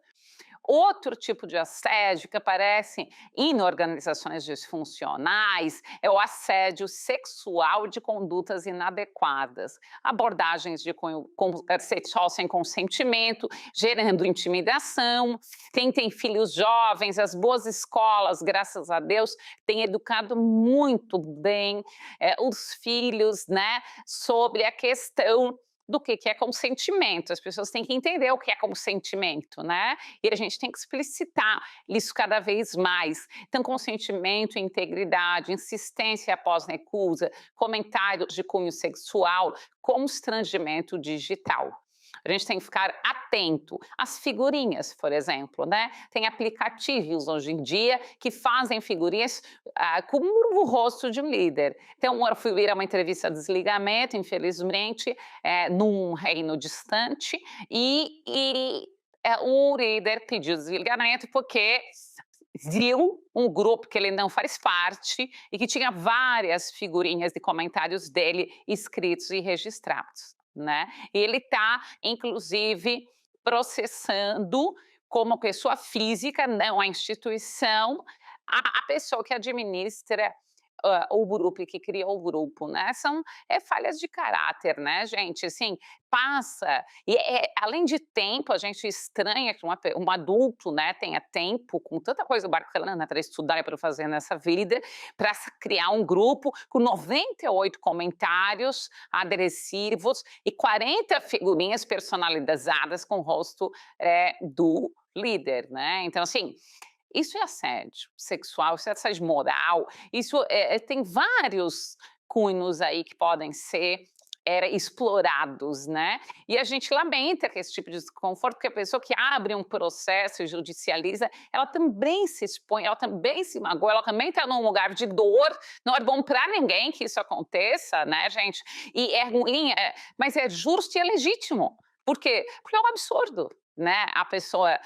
Outro tipo de assédio que aparece em organizações disfuncionais é o assédio sexual de condutas inadequadas, abordagens de cunho sexual sem consentimento, gerando intimidação. Quem tem filhos jovens, as boas escolas, graças a Deus, têm educado muito bem os filhos, né, sobre a questão do que é consentimento. As pessoas têm que entender o que é consentimento, né? E a gente tem que explicitar isso cada vez mais. Então, consentimento, integridade, insistência após recusa, comentários de cunho sexual, constrangimento digital. A gente tem que ficar atento às figurinhas, por exemplo, né? Tem aplicativos hoje em dia que fazem figurinhas com o rosto de um líder. Então, eu fui ver uma entrevista de desligamento, infelizmente, num reino distante, e o líder pediu desligamento porque viu um grupo que ele não faz parte e que tinha várias figurinhas de comentários dele escritos e registrados, né? E ele está, inclusive, processando como pessoa física, não a instituição, a pessoa que administra o grupo e que criou o grupo, né? São falhas de caráter, né, gente? Assim, passa. E além de tempo, a gente estranha que um adulto, né, tenha tempo com tanta coisa bacana para estudar e para fazer nessa vida, para criar um grupo com 98 comentários agressivos e 40 figurinhas personalizadas com o rosto do líder, né? Então, assim, isso é assédio sexual, isso é assédio moral, isso tem vários cunhos aí que podem ser explorados, né? E a gente lamenta que esse tipo de desconforto, porque a pessoa que abre um processo e judicializa, ela também se expõe, ela também se magoa, ela também está num lugar de dor, não é bom para ninguém que isso aconteça, né, gente? E é ruim, mas é justo e é legítimo. Por quê? Porque é um absurdo, né, a pessoa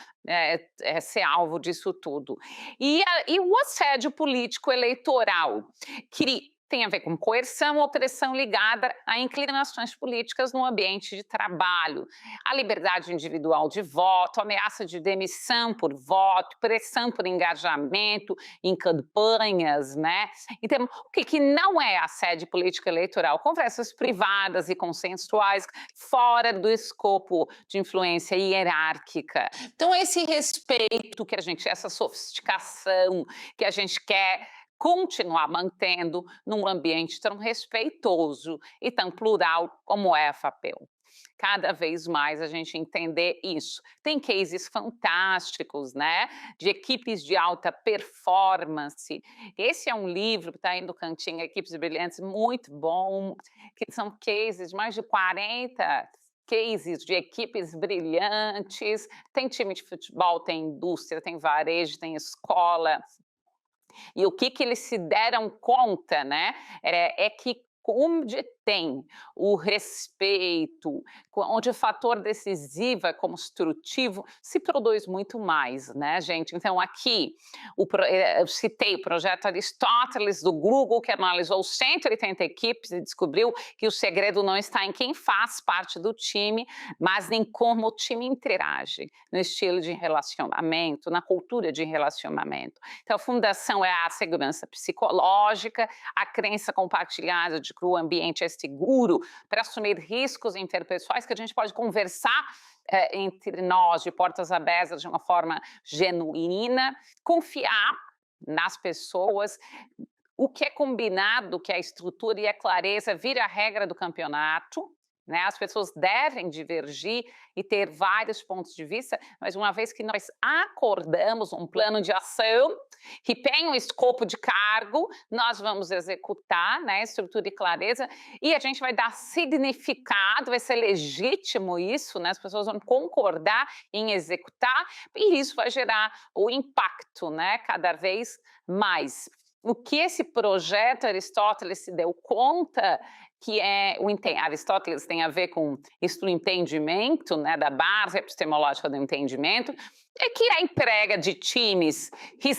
ser alvo disso tudo. E o assédio político eleitoral, que tem a ver com coerção ou pressão ligada a inclinações políticas no ambiente de trabalho, a liberdade individual de voto, ameaça de demissão por voto, pressão por engajamento em campanhas, né? Então, o que não é assédio político eleitoral? Conversas privadas e consensuais fora do escopo de influência hierárquica. Então, esse respeito que a gente, essa sofisticação que a gente quer continuar mantendo num ambiente tão respeitoso e tão plural como é a FAPEL. Cada vez mais a gente entender isso. Tem cases fantásticos, né? De equipes de alta performance. Esse é um livro que está aí no cantinho, Equipes Brilhantes, muito bom, que são cases, mais de 40 cases de equipes brilhantes. Tem time de futebol, tem indústria, tem varejo, tem escola. E o que eles se deram conta, né, é que onde tem o respeito, onde o fator decisivo é construtivo, se produz muito mais, né, gente? Então, aqui, eu citei o projeto Aristóteles do Google, que analisou 180 equipes e descobriu que o segredo não está em quem faz parte do time, mas em como o time interage, no estilo de relacionamento, na cultura de relacionamento. Então, a fundação é a segurança psicológica, a crença compartilhada de que o ambiente é seguro para assumir riscos interpessoais, que a gente pode conversar entre nós de portas abertas de uma forma genuína, confiar nas pessoas. O que é combinado, que é a estrutura e a clareza, vira a regra do campeonato. Né? As pessoas devem divergir e ter vários pontos de vista, mas uma vez que nós acordamos um plano de ação que tem um escopo de cargo, nós vamos executar, né, estrutura e clareza, e a gente vai dar significado, vai ser legítimo isso, né, as pessoas vão concordar em executar, e isso vai gerar o impacto, né, cada vez mais. O que esse projeto Aristóteles se deu conta que Aristóteles tem a ver com isso do entendimento, né, da base epistemológica do entendimento, é que a entrega de times que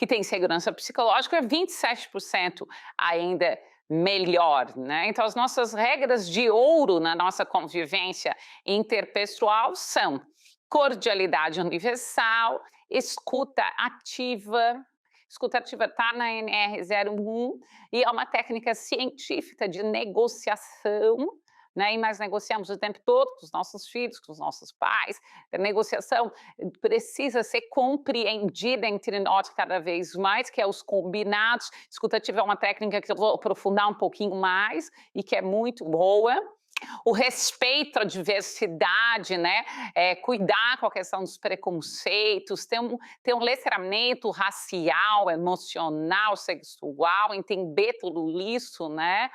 têm segurança psicológica é 27% ainda melhor, né? Então, as nossas regras de ouro na nossa convivência interpessoal são cordialidade universal, escuta ativa. Escuta ativa está na NR01 e é uma técnica científica de negociação, né? E nós negociamos o tempo todo com os nossos filhos, com os nossos pais. A negociação precisa ser compreendida entre nós cada vez mais, que é os combinados. Escuta ativa é uma técnica que eu vou aprofundar um pouquinho mais e que é muito boa. O respeito à diversidade, né? Cuidar com a questão dos preconceitos, ter um letramento racial, emocional, sexual, entender tudo isso, né?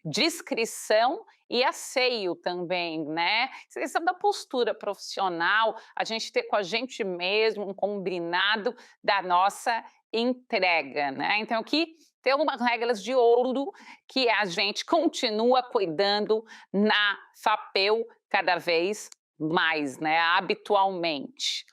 Discrição e asseio também, né? Questão da postura profissional, a gente ter com a gente mesmo um combinado da nossa entrega, né? Então, aqui tem algumas regras de ouro que a gente continua cuidando na FAPEL cada vez mais, né, habitualmente.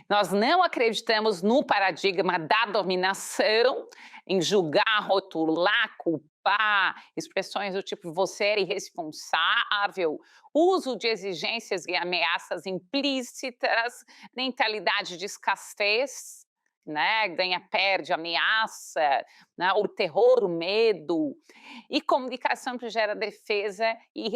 Nós não acreditamos no paradigma da dominação, em julgar, rotular, culpar, expressões do tipo você é irresponsável, uso de exigências e ameaças implícitas, mentalidade de escassez, né, ganha-perde, ameaça, né, o terror, o medo, e comunicação que gera defesa e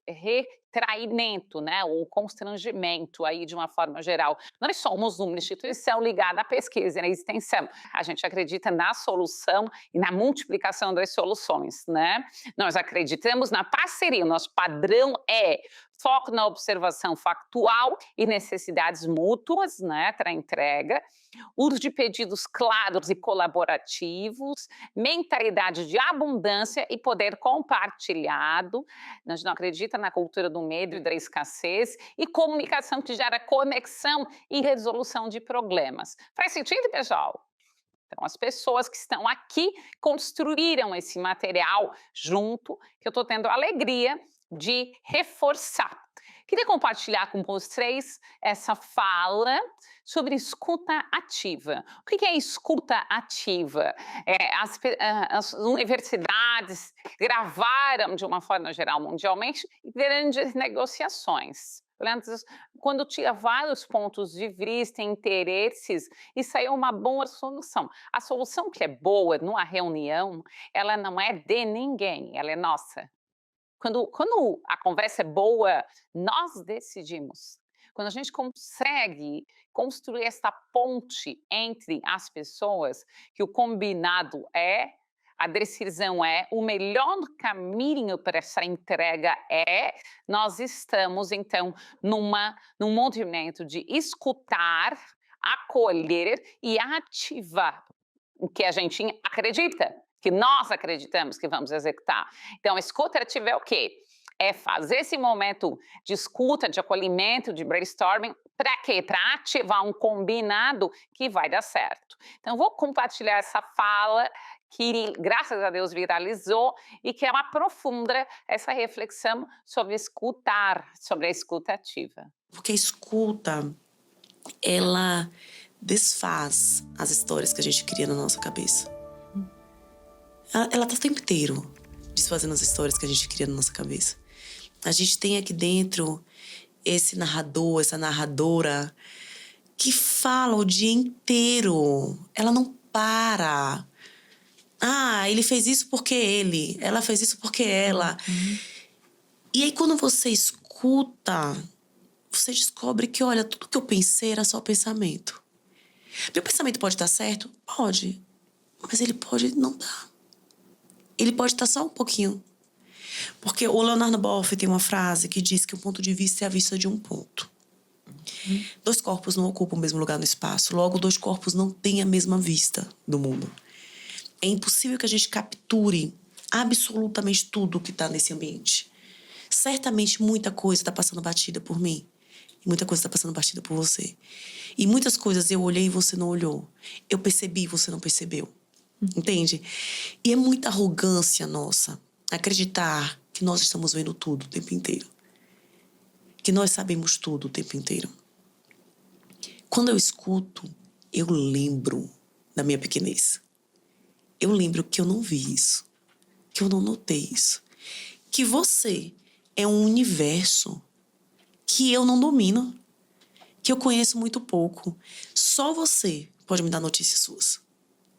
retraimento, né, ou constrangimento aí de uma forma geral. Nós somos uma instituição ligada à pesquisa e à extensão. A gente acredita na solução e na multiplicação das soluções, né? Nós acreditamos na parceria, o nosso padrão é foco na observação factual e necessidades mútuas, né, para a entrega, uso de pedidos claros e colaborativos, mentalidade de abundância e poder compartilhado. A gente não acredita na cultura do medo e da escassez e comunicação que gera conexão e resolução de problemas. Faz sentido, pessoal? Então, as pessoas que estão aqui construíram esse material junto, que eu estou tendo a alegria de reforçar. Queria compartilhar com vocês essa fala sobre escuta ativa. O que é escuta ativa? As universidades gravaram, de uma forma geral, mundialmente, grandes negociações. Quando tinha vários pontos de vista, interesses, e saiu uma boa solução. A solução que é boa numa reunião, ela não é de ninguém, ela é nossa. Quando a conversa é boa, nós decidimos. Quando a gente consegue construir essa ponte entre as pessoas, que o combinado a decisão o melhor caminho para essa entrega nós estamos, então, num movimento de escutar, acolher e ativar o que a gente acredita, que nós acreditamos que vamos executar. Então, a escuta ativa é o quê? É fazer esse momento de escuta, de acolhimento, de brainstorming, para quê? Para ativar um combinado que vai dar certo. Então, vou compartilhar essa fala que, graças a Deus, viralizou e que ela aprofunda essa reflexão sobre escutar, sobre a escuta ativa. Porque a escuta, ela desfaz as histórias que a gente cria na nossa cabeça. Ela tá o tempo inteiro desfazendo as histórias que a gente cria na nossa cabeça. A gente tem aqui dentro esse narrador, essa narradora que fala o dia inteiro. Ela não para. Ah, ele fez isso porque ele. Ela fez isso porque ela. E aí, quando você escuta, você descobre que, olha, tudo que eu pensei era só pensamento. Meu pensamento pode estar certo? Pode. Mas ele pode não estar. Ele pode estar só um pouquinho. Porque o Leonardo Boff tem uma frase que diz que o ponto de vista é a vista de um ponto. Dois corpos não ocupam o mesmo lugar no espaço. Logo, dois corpos não têm a mesma vista do mundo. É impossível que a gente capture absolutamente tudo que está nesse ambiente. Certamente muita coisa está passando batida por mim. E muita coisa está passando batida por você. E muitas coisas eu olhei e você não olhou. Eu percebi e você não percebeu. Entende? E é muita arrogância nossa acreditar que nós estamos vendo tudo o tempo inteiro. Que nós sabemos tudo o tempo inteiro. Quando eu escuto, eu lembro da minha pequenez. Eu lembro que eu não vi isso. Que eu não notei isso. Que você é um universo que eu não domino. Que eu conheço muito pouco. Só você pode me dar notícias suas.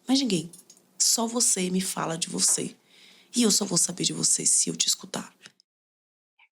Mas ninguém. Só você me fala de você. E eu só vou saber de você se eu te escutar.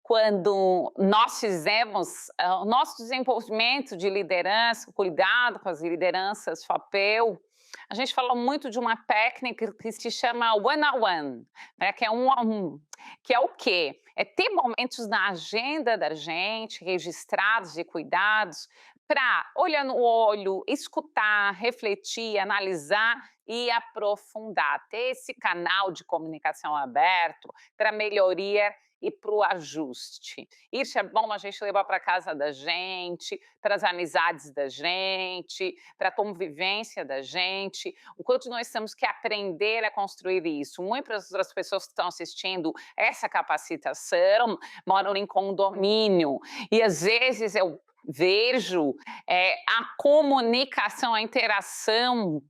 Quando nós fizemos o nosso desenvolvimento de liderança, cuidado com as lideranças FAPEL, a gente falou muito de uma técnica que se chama one-on-one, né? Que é um a um. Que é o quê? É ter momentos na agenda da gente, registrados de cuidados, para olhar no olho, escutar, refletir, analisar e aprofundar. Ter esse canal de comunicação aberto para melhoria e para o ajuste. Isso é bom a gente levar para casa da gente, para as amizades da gente, para a convivência da gente. O quanto nós temos que aprender a construir isso. Muitas das pessoas que estão assistindo essa capacitação moram em condomínio. E às vezes eu vejo a comunicação, a interação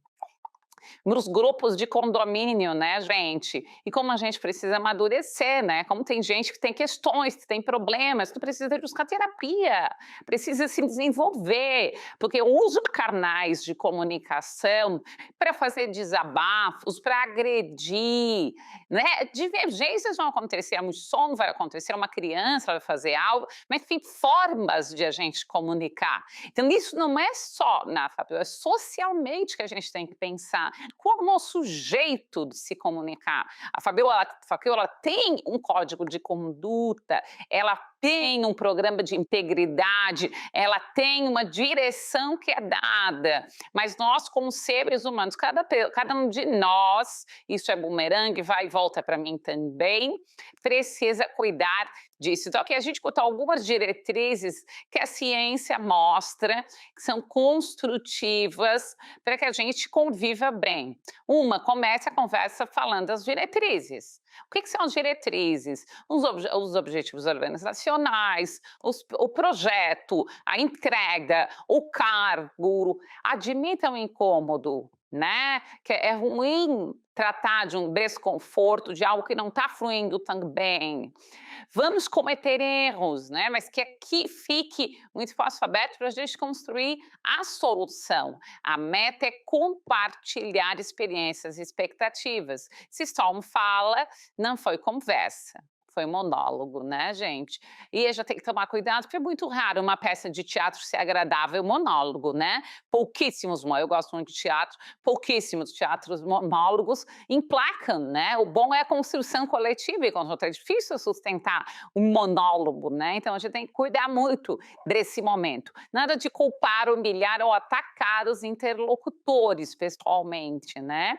nos grupos de condomínio, né, gente? E como a gente precisa amadurecer, né? Como tem gente que tem questões, que tem problemas, que precisa buscar terapia, precisa se desenvolver, porque usa canais de comunicação para fazer desabafos, para agredir, né? Divergências vão acontecer, um som vai acontecer, uma criança vai fazer algo, mas enfim, formas de a gente comunicar. Então, isso não é só na FAPEL, é socialmente que a gente tem que pensar. Qual é o nosso jeito de se comunicar? A FAPEL ela tem um código de conduta, ela tem um programa de integridade, ela tem uma direção que é dada, mas nós, como seres humanos, cada um de nós, isso é bumerangue, vai e volta para mim também, precisa cuidar disso. Então, aqui a gente botou algumas diretrizes que a ciência mostra que são construtivas para que a gente conviva bem. Uma, comece a conversa falando das diretrizes. O que são as diretrizes? Os objetivos organizacionais, o projeto, a entrega, o cargo. Admita o incômodo, né? Que é ruim tratar de um desconforto, de algo que não está fluindo tão bem. Vamos cometer erros, né? Mas que aqui fique um espaço aberto para a gente construir a solução. A meta é compartilhar experiências e expectativas. Se só um fala, não foi conversa. Foi monólogo, né, gente? E aí já tem que tomar cuidado, porque é muito raro uma peça de teatro ser agradável monólogo, né? Pouquíssimos, eu gosto muito de teatro, pouquíssimos teatros monólogos emplacam, né? O bom é a construção coletiva, e quando é difícil sustentar um monólogo, né? Então a gente tem que cuidar muito desse momento. Nada de culpar, humilhar ou atacar os interlocutores pessoalmente, né?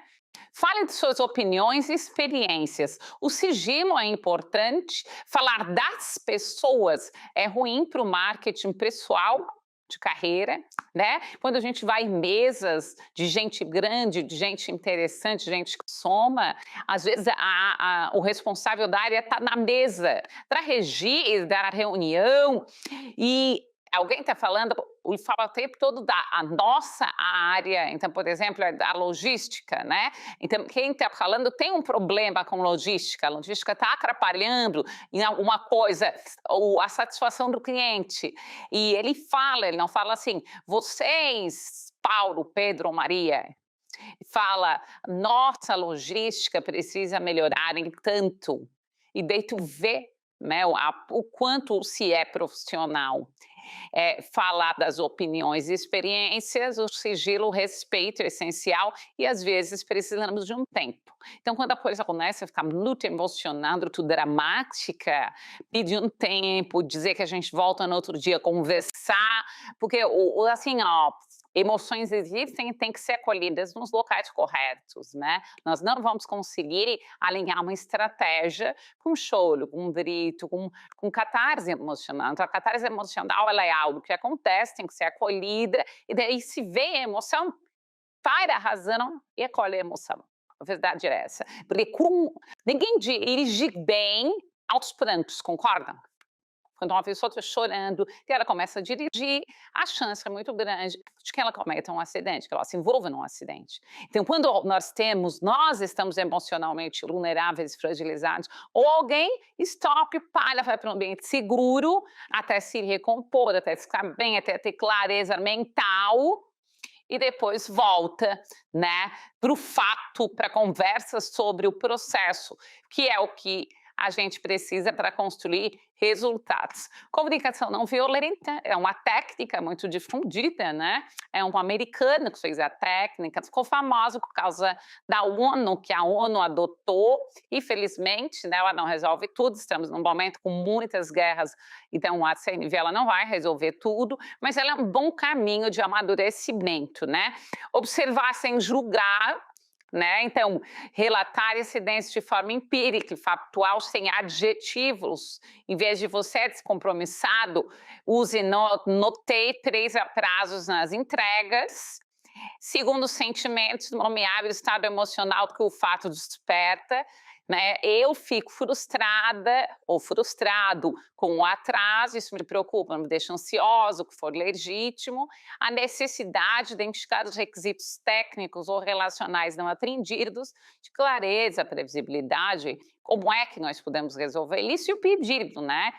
Fale de suas opiniões e experiências. O sigilo é importante. Falar das pessoas é ruim para o marketing pessoal de carreira, né? Quando a gente vai em mesas de gente grande, de gente interessante, gente que soma, às vezes o responsável da área está na mesa para regir, dar a reunião e alguém está falando, e fala o tempo todo da nossa área, então, por exemplo, a logística, né? Então, quem está falando tem um problema com logística, a logística está atrapalhando em alguma coisa, ou a satisfação do cliente. E ele não fala assim, vocês, Paulo, Pedro, Maria, fala, nossa logística precisa melhorar em tanto. E daí tu vê, né, o quanto se é profissional. Falar das opiniões e experiências, o sigilo, o respeito é essencial e às vezes precisamos de um tempo. Então, quando a coisa começa a ficar muito emocionante, muito dramática, pedir um tempo, dizer que a gente volta no outro dia, conversar, porque assim, emoções existem e têm que ser acolhidas nos locais corretos, né? Nós não vamos conseguir alinhar uma estratégia com choro, com grito, com catarse emocional. Então, a catarse emocional, ela é algo que acontece, tem que ser acolhida, e daí se vê a emoção, para a razão e acolhe a emoção. A verdade é essa. Porque ninguém dirige bem aos prantos, concordam? Quando uma pessoa está chorando e ela começa a dirigir, a chance é muito grande de que ela cometa um acidente, que ela se envolva num acidente. Então, quando nós estamos emocionalmente vulneráveis, fragilizados, ou alguém vai para um ambiente seguro até se recompor, até ficar bem, até ter clareza mental, e depois volta, né, para o fato, para a conversa sobre o processo, que é o que a gente precisa para construir resultados. Comunicação não violenta é uma técnica muito difundida, né? É um americano que fez a técnica, ficou famoso por causa da ONU, que a ONU adotou. Infelizmente, né, ela não resolve tudo, estamos num momento com muitas guerras, então a CNV ela não vai resolver tudo, mas ela é um bom caminho de amadurecimento, né? Observar sem julgar, né? Então, relatar incidentes de forma empírica e factual, sem adjetivos. Em vez de você descompromissado, use notei 3 prazos nas entregas. Segundo, sentimentos, nomeável estado emocional que o fato desperta. Né? Eu fico frustrada ou frustrado com o atraso, isso me preocupa, me deixa ansioso, o que for legítimo. A necessidade de identificar os requisitos técnicos ou relacionais não atendidos, de clareza, previsibilidade, como é que nós podemos resolver isso, e o pedido, né?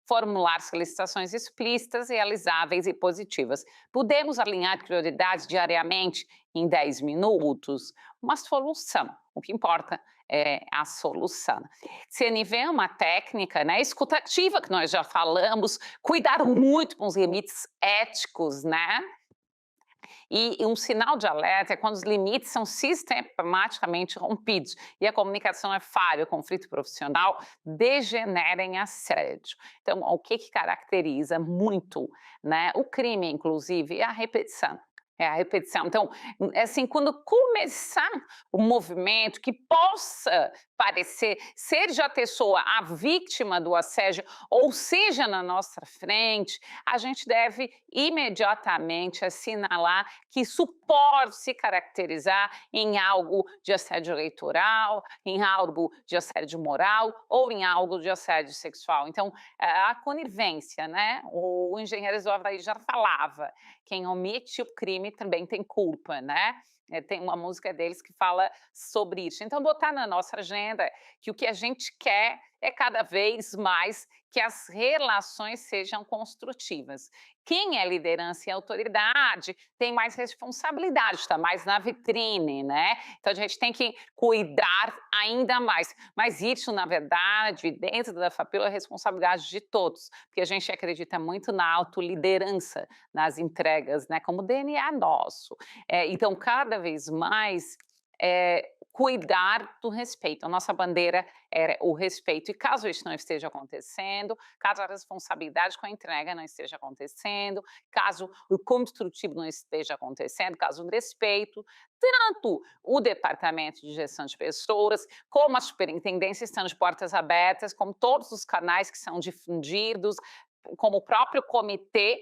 Formular solicitações explícitas, realizáveis e positivas. Podemos alinhar prioridades diariamente em 10 minutos? Uma solução, o que importa é a solução. CNV é uma técnica, né, escutativa, que nós já falamos, cuidar muito com os limites éticos, né? E um sinal de alerta é quando os limites são sistematicamente rompidos e a comunicação é falha, o conflito profissional degenera em assédio. Então, o que caracteriza muito, né, o crime, inclusive, é a repetição. É a repetição. Então, assim, quando começar o movimento que possa parecer, seja a pessoa a vítima do assédio ou seja na nossa frente, a gente deve imediatamente assinalar que isso pode se caracterizar em algo de assédio eleitoral, em algo de assédio moral ou em algo de assédio sexual. Então, a conivência, né? O engenheiro Zohar já falava, quem omite o crime também tem culpa, né? Tem uma música deles que fala sobre isso. Então, botar na nossa agenda que o que a gente quer é cada vez mais que as relações sejam construtivas. Quem é liderança e autoridade tem mais responsabilidade, está mais na vitrine, né? Então, a gente tem que cuidar ainda mais. Mas isso, na verdade, dentro da FAPEL é responsabilidade de todos, porque a gente acredita muito na autoliderança, nas entregas, né? Como DNA nosso. Então, cada vez mais, cuidar do respeito. A nossa bandeira é o respeito. E caso isso não esteja acontecendo, caso a responsabilidade com a entrega não esteja acontecendo, caso o construtivo não esteja acontecendo, caso o respeito, tanto o Departamento de Gestão de Pessoas, como a Superintendência estão de portas abertas, como todos os canais que são difundidos, como o próprio comitê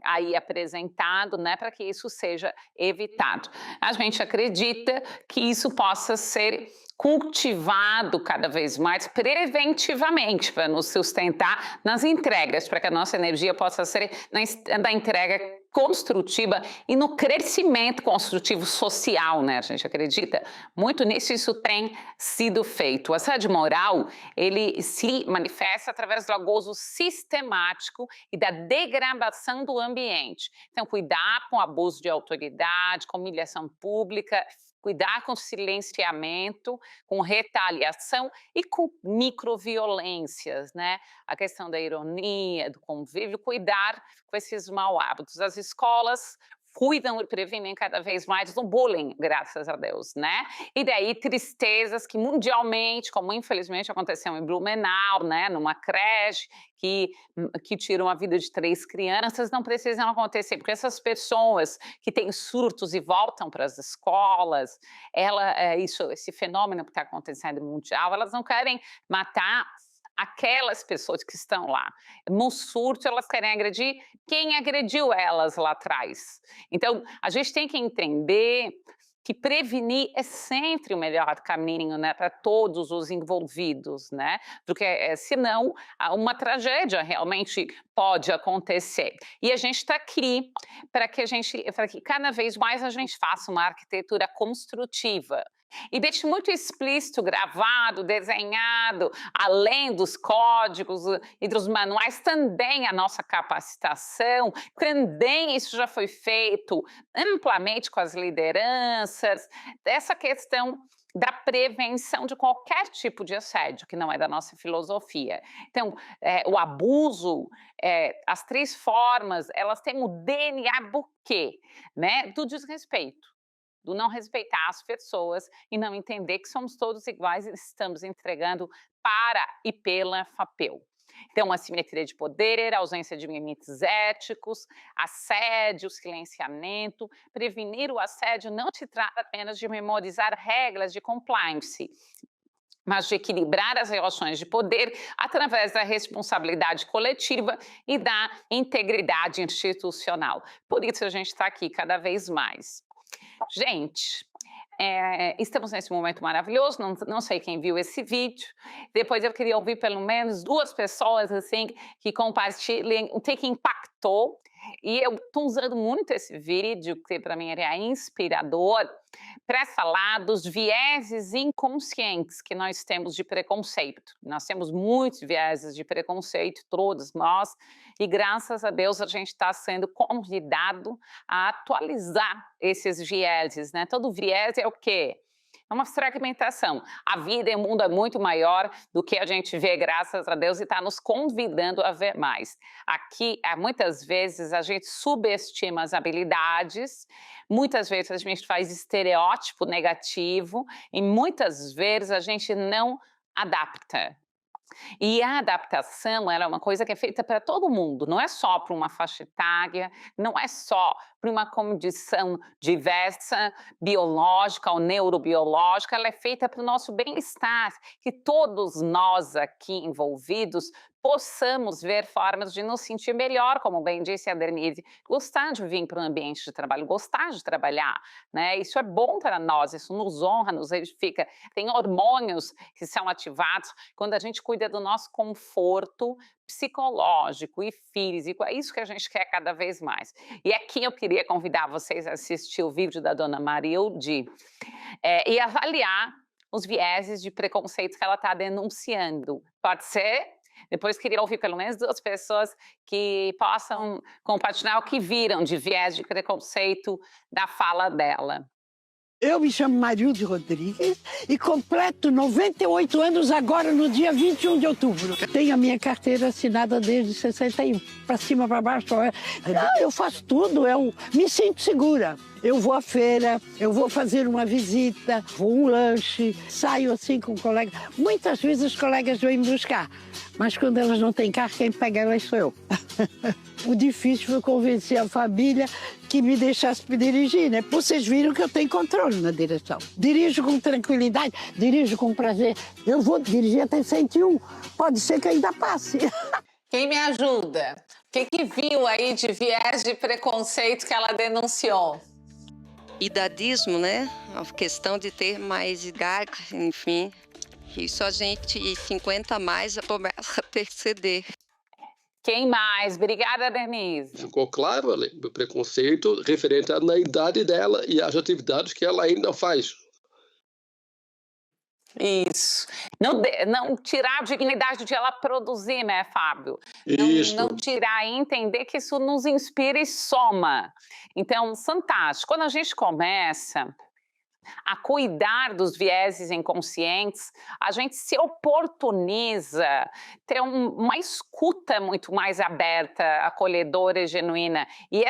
aí apresentado, né, para que isso seja evitado. A gente acredita que isso possa ser cultivado cada vez mais preventivamente para nos sustentar nas entregas, para que a nossa energia possa ser na entrega construtiva e no crescimento construtivo social, né? A gente acredita muito nisso, isso tem sido feito. O assédio moral, ele se manifesta através do abuso sistemático e da degradação do ambiente. Então, cuidar com abuso de autoridade, com humilhação pública, cuidar com silenciamento, com retaliação e com microviolências, né? A questão da ironia, do convívio, cuidar com esses mau hábitos. As escolas cuidam e previnem cada vez mais do bullying, graças a Deus, né? E daí tristezas que mundialmente, como infelizmente aconteceu em Blumenau, né, numa creche, que tiram a vida de 3 crianças, não precisam acontecer, porque essas pessoas que têm surtos e voltam para as escolas, esse fenômeno que está acontecendo mundial, elas não querem matar aquelas pessoas que estão lá. No surto, elas querem agredir quem agrediu elas lá atrás. Então, a gente tem que entender que prevenir é sempre o melhor caminho, né, para todos os envolvidos, né? Porque senão uma tragédia realmente pode acontecer. E a gente está aqui para que cada vez mais a gente faça uma arquitetura construtiva. E deixe muito explícito, gravado, desenhado, além dos códigos e dos manuais, também a nossa capacitação, também isso já foi feito amplamente com as lideranças, dessa questão da prevenção de qualquer tipo de assédio, que não é da nossa filosofia. Então, o abuso, as 3 formas, elas têm o DNA do quê? Né? Do desrespeito. Do não respeitar as pessoas e não entender que somos todos iguais e estamos entregando para e pela FAPEL. Então, assimetria de poder, ausência de limites éticos, assédio, silenciamento. Prevenir o assédio não se trata apenas de memorizar regras de compliance, mas de equilibrar as relações de poder através da responsabilidade coletiva e da integridade institucional. Por isso a gente está aqui cada vez mais. Gente, estamos nesse momento maravilhoso, não sei quem viu esse vídeo, depois eu queria ouvir pelo menos 2 pessoas assim que compartilhem o que impactou, e eu estou usando muito esse vídeo, que para mim é inspirador, para falar dos vieses inconscientes que nós temos de preconceito. Nós temos muitos vieses de preconceito, todos nós, e graças a Deus a gente está sendo convidado a atualizar esses vieses, né? Todo viés é o quê? É uma fragmentação. A vida e o mundo é muito maior do que a gente vê, graças a Deus, e está nos convidando a ver mais. Aqui, muitas vezes, a gente subestima as habilidades, muitas vezes a gente faz estereótipo negativo e muitas vezes a gente não adapta. E a adaptação ela é uma coisa que é feita para todo mundo, não é só para uma faixa etária, não é só para uma condição diversa, biológica ou neurobiológica, ela é feita para o nosso bem-estar, que todos nós aqui envolvidos possamos ver formas de nos sentir melhor, como bem disse a Denise, gostar de vir para um ambiente de trabalho, gostar de trabalhar, né? Isso é bom para nós, isso nos honra, nos edifica. Tem hormônios que são ativados quando a gente cuida do nosso conforto psicológico e físico, é isso que a gente quer cada vez mais. E aqui eu queria convidar vocês a assistir o vídeo da dona Marilde e avaliar os vieses de preconceito que ela está denunciando. Pode ser? Depois queria ouvir pelo menos 2 pessoas que possam compartilhar o que viram de viés de preconceito da fala dela. Eu me chamo Marilde Rodrigues e completo 98 anos agora no dia 21 de outubro. Tenho a minha carteira assinada desde 61, para cima, para baixo. Eu faço tudo, eu me sinto segura. Eu vou à feira, eu vou fazer uma visita, vou um lanche, saio assim com colegas. Muitas vezes os colegas vêm me buscar, mas quando elas não têm carro, quem pega elas sou eu. O difícil foi convencer a família que me deixasse me dirigir, né? Vocês viram que eu tenho controle na direção. Dirijo com tranquilidade, dirijo com prazer. Eu vou dirigir até 101, pode ser que ainda passe. Quem me ajuda? O que viu aí de viés de preconceito que ela denunciou? Idadismo, né? A questão de ter mais idade, enfim. Isso a gente, 50 a mais, já começa a perceber. Quem mais? Obrigada, Denise. Ficou claro ali, o preconceito referente à idade dela e às atividades que ela ainda faz. Isso. Não tirar a dignidade de ela produzir, né, Fábio? Isso. Não tirar e entender que isso nos inspira e soma. Então, fantástico. Quando a gente começa a cuidar dos vieses inconscientes, a gente se oportuniza ter uma escuta muito mais aberta, acolhedora e genuína. E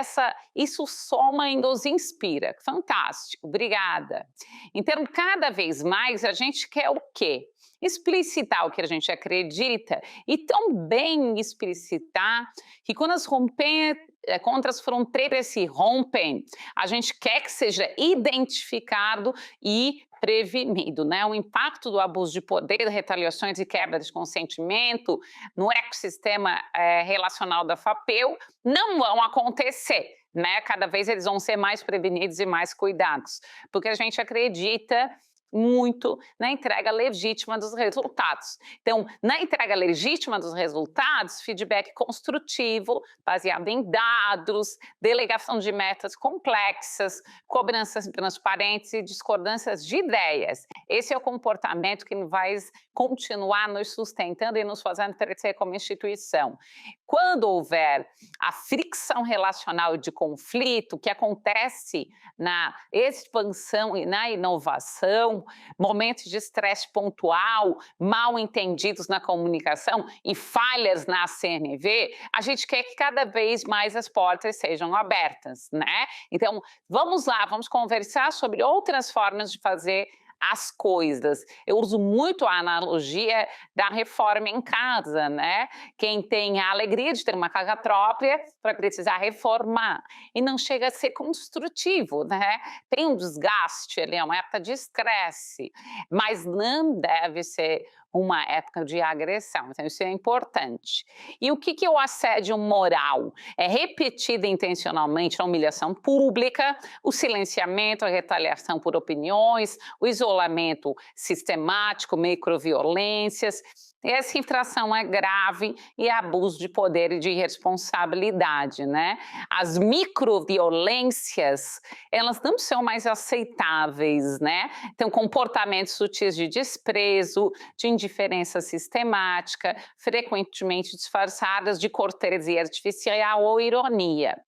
isso soma e nos inspira. Fantástico, obrigada. Então, cada vez mais a gente quer o quê? Explicitar o que a gente acredita e também explicitar que quando as fronteiras se rompem, a gente quer que seja identificado e prevenido, né? O impacto do abuso de poder, retaliações e quebra de consentimento no ecossistema relacional da FAPEU não vão acontecer, né? Cada vez eles vão ser mais prevenidos e mais cuidados, porque a gente acredita muito na entrega legítima dos resultados. Então, na entrega legítima dos resultados, feedback construtivo, baseado em dados, delegação de metas complexas, cobranças transparentes e discordâncias de ideias. Esse é o comportamento que vai continuar nos sustentando e nos fazendo crescer como instituição. Quando houver a fricção relacional de conflito, que acontece na expansão e na inovação, momentos de estresse pontual, mal entendidos na comunicação e falhas na CNV, a gente quer que cada vez mais as portas sejam abertas, né? Então, vamos lá, vamos conversar sobre outras formas de fazer as coisas. Eu uso muito a analogia da reforma em casa, né? Quem tem a alegria de ter uma casa própria vai precisar reformar. E não chega a ser construtivo, né? Tem um desgaste ali, é uma época de estresse, mas não deve ser uma época de agressão. Então, isso é importante. E o que é o assédio moral? É repetida intencionalmente a humilhação pública, o silenciamento, a retaliação por opiniões, o isolamento sistemático, microviolências. Essa infração é grave e é abuso de poder e de responsabilidade, né? As microviolências, elas não são mais aceitáveis, né? Então, comportamentos sutis de desprezo, de indiferença sistemática, frequentemente disfarçadas de cortesia artificial ou ironia.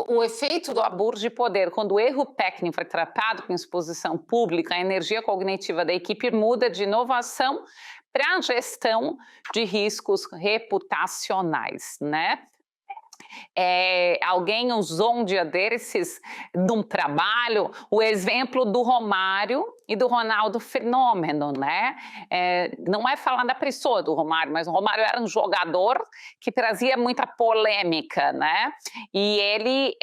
O efeito do abuso de poder, quando o erro técnico é tratado com exposição pública, a energia cognitiva da equipe muda de inovação para a gestão de riscos reputacionais, né? Alguém usou um dia desses, num trabalho, o exemplo do Romário e do Ronaldo fenômeno, né? Não é falar da pessoa do Romário, mas o Romário era um jogador que trazia muita polêmica, né? E ele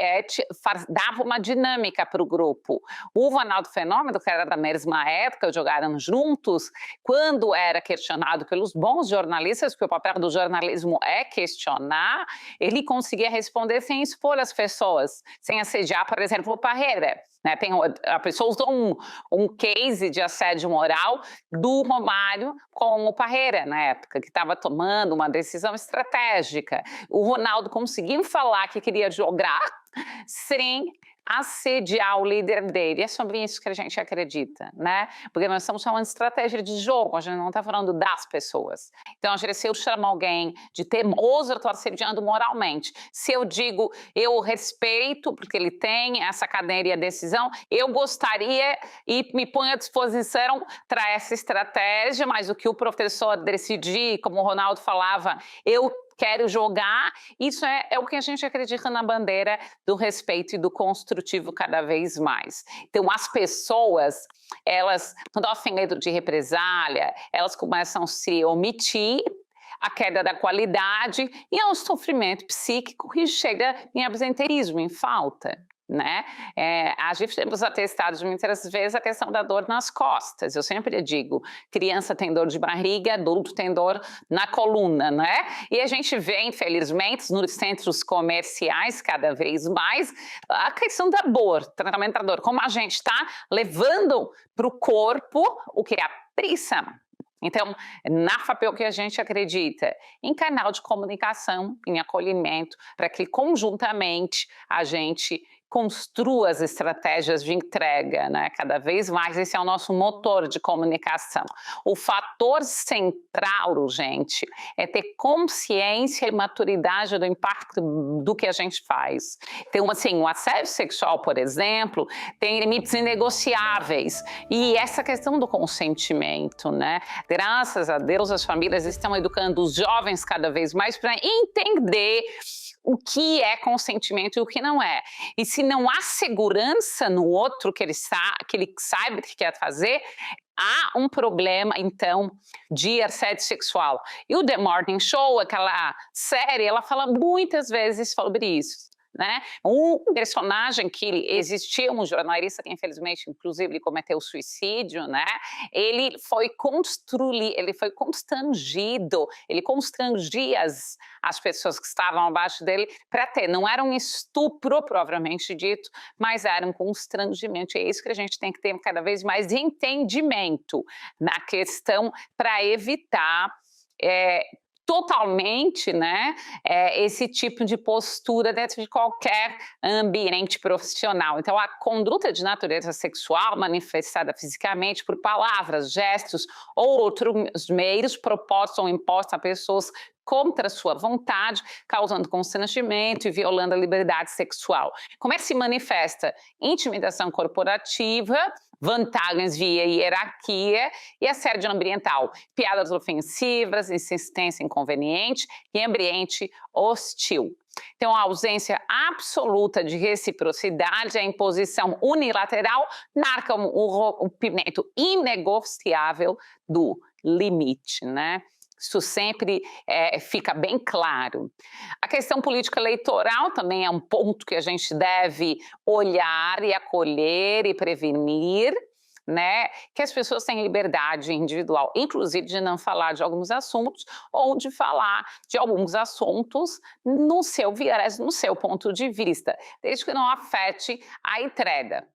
dava uma dinâmica para o grupo. O Ronaldo fenômeno, que era da mesma época, jogaram juntos, quando era questionado pelos bons jornalistas, porque o papel do jornalismo é questionar, ele conseguia responder sem expor as pessoas, sem assediar, por exemplo, o Parreira. Né? A pessoa usou um case de assédio moral do Romário com o Parreira, na época, que estava tomando uma decisão estratégica. O Ronaldo conseguiu falar que queria jogar sem assediar o líder dele. É sobre isso que a gente acredita, né? Porque nós estamos falando de estratégia de jogo, a gente não está falando das pessoas. Então, se eu chamo alguém de teimoso, eu estou assediando moralmente. Se eu digo, eu respeito, porque ele tem essa cadeira e a decisão, eu gostaria e me ponho à disposição para essa estratégia, mas o que o professor decidir, como o Ronaldo falava, eu quero jogar, isso é o que a gente acredita na bandeira do respeito e do construtivo cada vez mais. Então, as pessoas, elas, quando há medo de represália, elas começam a se omitir, a queda da qualidade e ao sofrimento psíquico que chega em absenteísmo, em falta. Né? A gente temos atestados muitas vezes a questão da dor nas costas. Eu sempre digo, criança tem dor de barriga, adulto tem dor na coluna, né? E a gente vê, infelizmente, nos centros comerciais cada vez mais a questão da dor, tratamento da dor, como a gente está levando para o corpo o que é a preguiça. Então, na FAPEL que a gente acredita em canal de comunicação, em acolhimento, para que conjuntamente a gente construa as estratégias de entrega, né? Cada vez mais esse é o nosso motor de comunicação. O fator central, gente, é ter consciência e maturidade do impacto do que a gente faz. Então, assim, o assédio sexual, por exemplo, tem limites inegociáveis. E essa questão do consentimento, né? Graças a Deus, as famílias estão educando os jovens cada vez mais para entender o que é consentimento e o que não é. E se não há segurança no outro que ele saiba o que quer fazer, há um problema, então, de assédio sexual. E o The Morning Show, aquela série, ela fala muitas vezes sobre isso. Né? Um personagem que existia, um jornalista que infelizmente, inclusive, ele cometeu suicídio, né? Ele foi constrangido, ele constrangia as pessoas que estavam abaixo dele para ter, não era um estupro propriamente dito, mas era um constrangimento, e é isso que a gente tem que ter cada vez mais entendimento na questão para evitar totalmente, né, esse tipo de postura dentro de qualquer ambiente profissional. Então, a conduta de natureza sexual manifestada fisicamente por palavras, gestos ou outros meios propostos ou impostos a pessoas contra a sua vontade, causando constrangimento e violando a liberdade sexual. Como é que se manifesta? Intimidação corporativa, vantagens via hierarquia e assédio ambiental, piadas ofensivas, insistência inconveniente e ambiente hostil. Então, a ausência absoluta de reciprocidade, a imposição unilateral, marca o rompimento inegociável do limite, né? Isso sempre fica bem claro. A questão política eleitoral também é um ponto que a gente deve olhar e acolher e prevenir, né? Que as pessoas têm liberdade individual, inclusive de não falar de alguns assuntos ou de falar de alguns assuntos no seu viés, no seu ponto de vista, desde que não afete a entrega.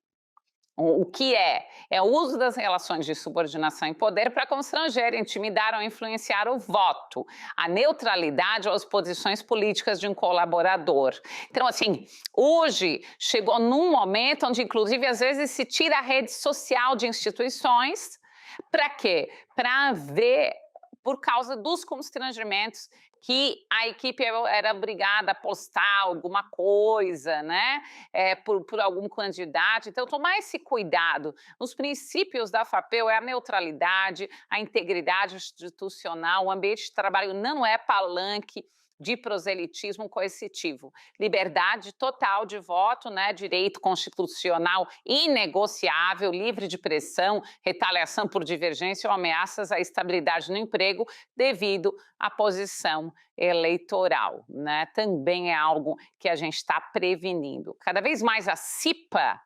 O que é o uso das relações de subordinação e poder para constranger, intimidar ou influenciar o voto, a neutralidade ou as posições políticas de um colaborador. Então, assim, hoje chegou num momento onde, inclusive, às vezes se tira a rede social de instituições. Para quê? Para ver, por causa dos constrangimentos, que a equipe era obrigada a postar alguma coisa, né, por algum candidato. Então, tomar esse cuidado. Os princípios da FAPEL é a neutralidade, a integridade institucional, o ambiente de trabalho não é palanque de proselitismo coercitivo. Liberdade total de voto, né, direito constitucional inegociável, livre de pressão, retaliação por divergência ou ameaças à estabilidade no emprego devido à posição eleitoral, né? Também é algo que a gente está prevenindo. Cada vez mais a CIPA,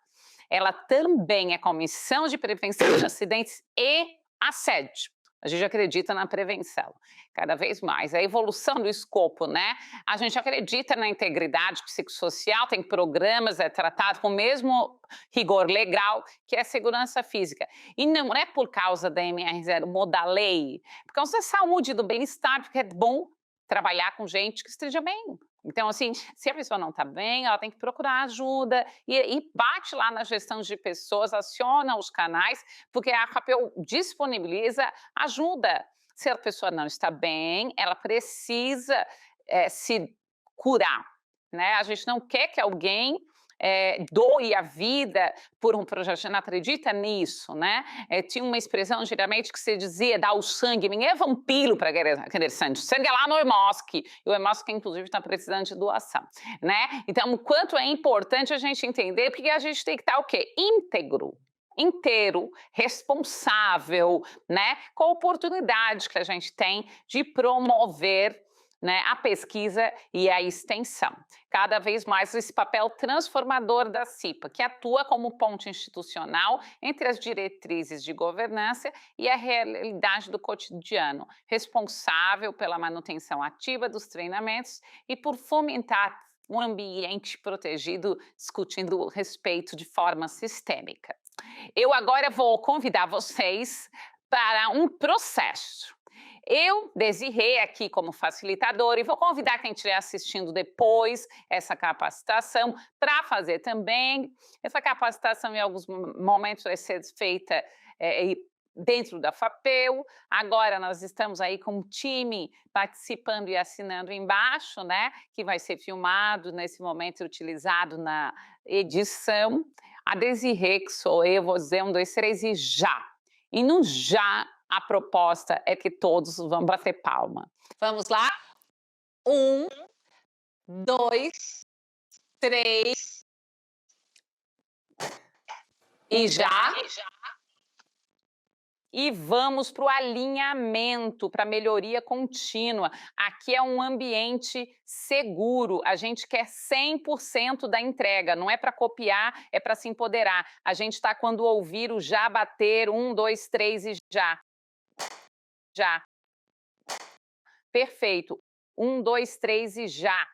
ela também é Comissão de Prevenção de Acidentes e Assédio. A gente acredita na prevenção, cada vez mais. A evolução do escopo, né? A gente acredita na integridade psicossocial, tem programas, é tratado com o mesmo rigor legal que é a segurança física. E não é por causa da MR0, da lei, por causa da saúde, do bem-estar, porque é bom trabalhar com gente que esteja bem. Então, assim, se a pessoa não está bem, ela tem que procurar ajuda e bate lá na gestão de pessoas, aciona os canais, porque a FAPEL disponibiliza ajuda. Se a pessoa não está bem, ela precisa se curar, né? A gente não quer que alguém doe a vida por um projeto, a gente não acredita nisso, né? Tinha uma expressão, geralmente, que se dizia, dar o sangue, ninguém é vampiro para querer sangue, o sangue é lá no EMOSC, e o EMOSC, inclusive, está precisando de doação, né? Então, o quanto é importante a gente entender, porque a gente tem que estar o quê? Íntegro, inteiro, responsável, né? Com a oportunidade que a gente tem de promover, né, a pesquisa e a extensão. Cada vez mais esse papel transformador da CIPA, que atua como ponte institucional entre as diretrizes de governança e a realidade do cotidiano, responsável pela manutenção ativa dos treinamentos e por fomentar um ambiente protegido, discutindo o respeito de forma sistêmica. Eu agora vou convidar vocês para um processo. Eu desirrei aqui como facilitadora e vou convidar quem estiver assistindo depois essa capacitação para fazer também. Essa capacitação, em alguns momentos, vai ser feita dentro da FAPEL. Agora nós estamos aí com um time participando e assinando embaixo, né? Que vai ser filmado nesse momento e utilizado na edição. A Desirê, que sou eu, vou dizer 1, 2, 3 e já. E no já, a proposta é que todos vão bater palma. Vamos lá? 1, 2, 3. E já. E vamos para o alinhamento, para a melhoria contínua. Aqui é um ambiente seguro, a gente quer 100% da entrega, não é para copiar, é para se empoderar. A gente está, quando ouvir o já bater, 1, 2, 3 e já. Já. Perfeito. 1, 2, 3 e já.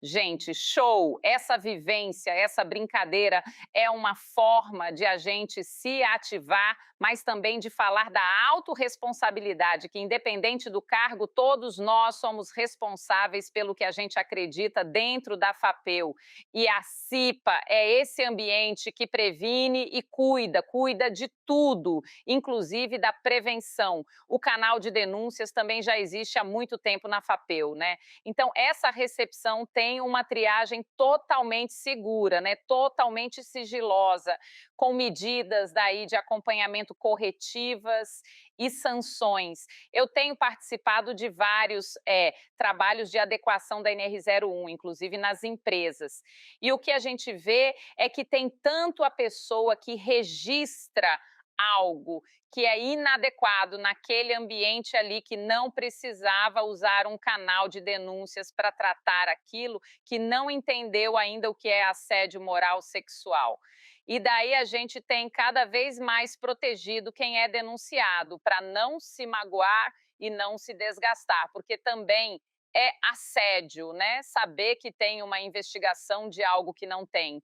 Gente, show! Essa vivência, essa brincadeira é uma forma de a gente se ativar, mas também de falar da autorresponsabilidade, que independente do cargo, todos nós somos responsáveis pelo que a gente acredita dentro da FAPEL. E a CIPA é esse ambiente que previne e cuida de tudo, inclusive da prevenção. O canal de denúncias também já existe há muito tempo na FAPEL, né? Então, essa recepção tem uma triagem totalmente segura, né? Totalmente sigilosa, com medidas daí de acompanhamento corretivas e sanções. Eu tenho participado de vários trabalhos de adequação da NR01, inclusive nas empresas. E o que a gente vê é que tem tanto a pessoa que registra algo que é inadequado naquele ambiente ali, que não precisava usar um canal de denúncias para tratar aquilo, que não entendeu ainda o que é assédio moral sexual. E daí a gente tem cada vez mais protegido quem é denunciado, para não se magoar e não se desgastar, porque também é assédio, né? Saber que tem uma investigação de algo que não tem.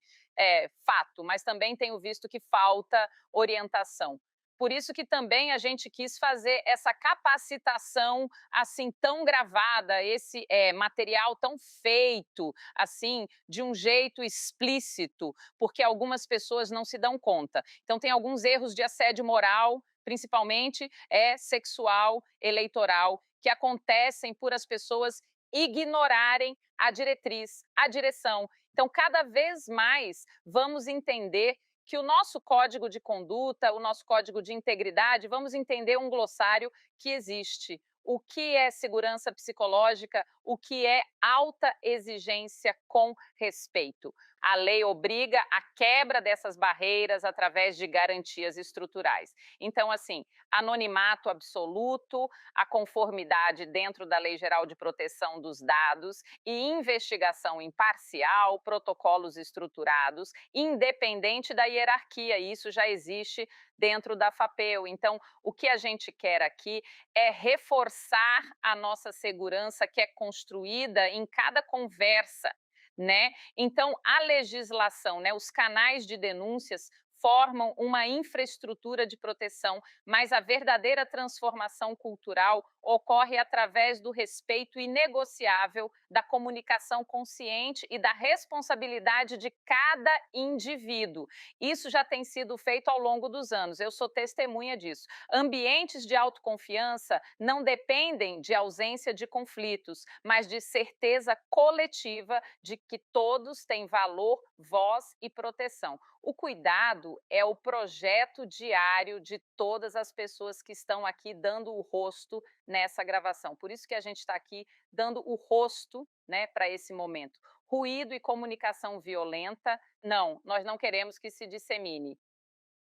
Fato, mas também tenho visto que falta orientação. Por isso que também a gente quis fazer essa capacitação assim tão gravada, esse material tão feito assim de um jeito explícito, porque algumas pessoas não se dão conta. Então tem alguns erros de assédio moral, principalmente sexual, eleitoral, que acontecem por as pessoas ignorarem a diretriz, a direção. Então, cada vez mais vamos entender que o nosso código de conduta, o nosso código de integridade, vamos entender um glossário que existe. o que é segurança psicológica, o que é alta exigência com respeito. A lei obriga a quebra dessas barreiras através de garantias estruturais. Então, assim, anonimato absoluto, a conformidade dentro da Lei Geral de Proteção dos Dados e investigação imparcial, protocolos estruturados, independente da hierarquia. Isso já existe dentro da FAPEU. Então, o que a gente quer aqui é reforçar a nossa segurança que é construída em cada conversa, né? Então, a legislação, né, os canais de denúncias formam uma infraestrutura de proteção, mas a verdadeira transformação cultural ocorre através do respeito inegociável, da comunicação consciente e da responsabilidade de cada indivíduo. Isso já tem sido feito ao longo dos anos, eu sou testemunha disso. Ambientes de autoconfiança não dependem de ausência de conflitos, mas de certeza coletiva de que todos têm valor, voz e proteção. O cuidado é o projeto diário de todas as pessoas que estão aqui dando o rosto nessa gravação. Por isso que a gente está aqui dando o rosto, né, para esse momento. Ruído e comunicação violenta, não, nós não queremos que se dissemine.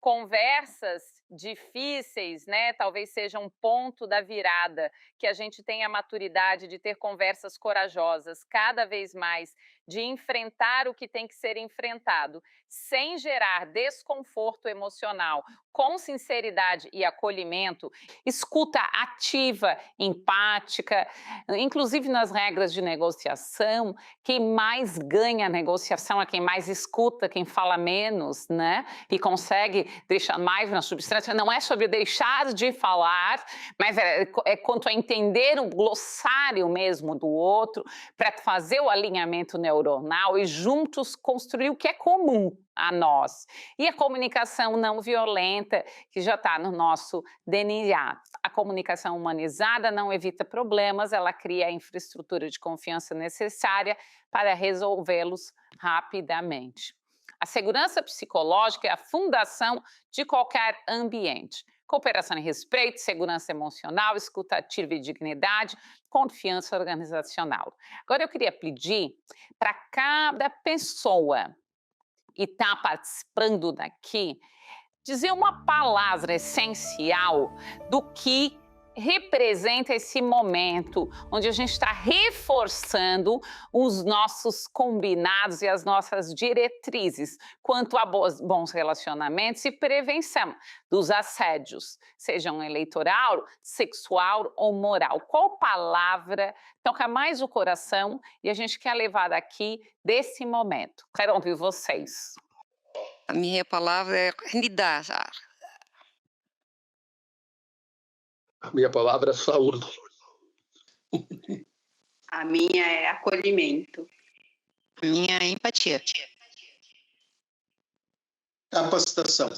Conversas difíceis, né, talvez seja um ponto da virada, que a gente tenha a maturidade de ter conversas corajosas, cada vez mais, de enfrentar o que tem que ser enfrentado, sem gerar desconforto emocional, com sinceridade e acolhimento, escuta ativa, empática, inclusive nas regras de negociação, quem mais ganha a negociação é quem mais escuta, quem fala menos, né, e consegue deixar mais na substância. Não é sobre deixar de falar, mas é quanto a entender o glossário mesmo do outro, para fazer o alinhamento neuronal e juntos construir o que é comum a nós. E a comunicação não violenta, que já está no nosso DNA. A comunicação humanizada não evita problemas, ela cria a infraestrutura de confiança necessária para resolvê-los rapidamente. A segurança psicológica é a fundação de qualquer ambiente. Cooperação e respeito, segurança emocional, escuta ativa e dignidade, confiança organizacional. Agora eu queria pedir para cada pessoa que está participando daqui dizer uma palavra essencial do que representa esse momento onde a gente está reforçando os nossos combinados e as nossas diretrizes quanto a bons relacionamentos e prevenção dos assédios, sejam eleitoral, sexual ou moral. Qual palavra toca mais o coração e a gente quer levar daqui desse momento? Quero ouvir vocês. A minha palavra é unidade. A minha palavra é saúde. A minha é acolhimento. A minha é empatia. Capacitação.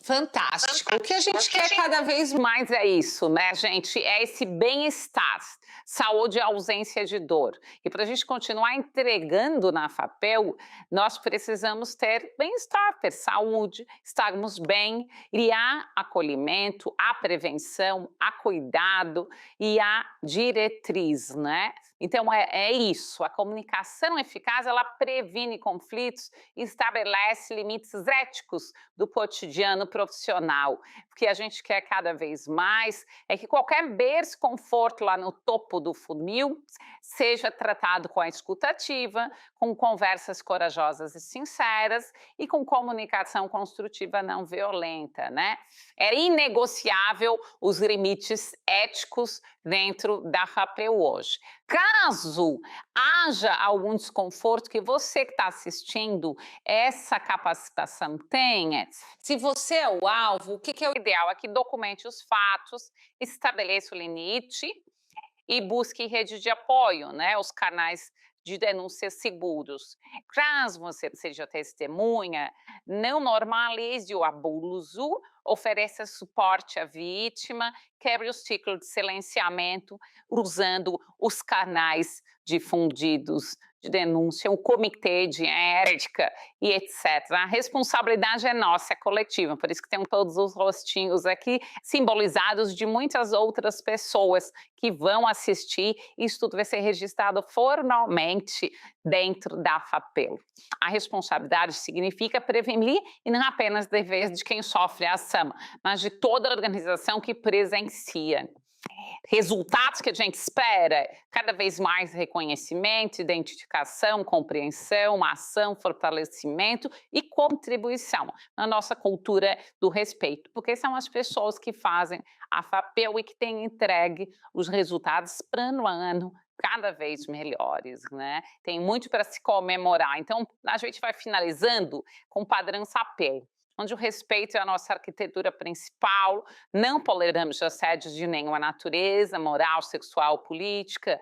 Fantástico. O que a gente quer cada vez mais é isso, né, gente? É esse bem-estar, saúde e ausência de dor. E para a gente continuar entregando na FAPEU, nós precisamos ter bem-estar, ter saúde, estarmos bem, e há acolhimento, há prevenção, há cuidado e há diretriz, né? Então, é isso, a comunicação eficaz, ela previne conflitos e estabelece limites éticos do cotidiano profissional. O que a gente quer cada vez mais é que qualquer desconforto lá no topo do funil seja tratado com a escuta ativa, com conversas corajosas e sinceras e com comunicação construtiva não violenta, né? É inegociável os limites éticos dentro da FAPEU hoje. Caso haja algum desconforto que você que está assistindo essa capacitação tenha, se você é o alvo, o que é o ideal? É que documente os fatos, estabeleça o limite e busque rede de apoio, né? Os canais de denúncia seguros. Caso você seja testemunha, não normalize o abuso, ofereça suporte à vítima, quebre o ciclo de silenciamento usando os canais difundidos de denúncia, um comitê de ética e etc. A responsabilidade é nossa, é coletiva, por isso que tem todos os rostinhos aqui simbolizados de muitas outras pessoas que vão assistir, e isso tudo vai ser registrado formalmente dentro da FAPEL. A responsabilidade significa prevenir e não apenas dever de quem sofre a ação, mas de toda a organização que presencia. Resultados que a gente espera, cada vez mais reconhecimento, identificação, compreensão, ação, fortalecimento e contribuição na nossa cultura do respeito, porque são as pessoas que fazem a FAPEL e que têm entregue os resultados ano a ano cada vez melhores, né? Tem muito para se comemorar. Então, a gente vai finalizando com o padrão FAPEL, onde o respeito é a nossa arquitetura principal, não toleramos assédios de nenhuma natureza, moral, sexual, política,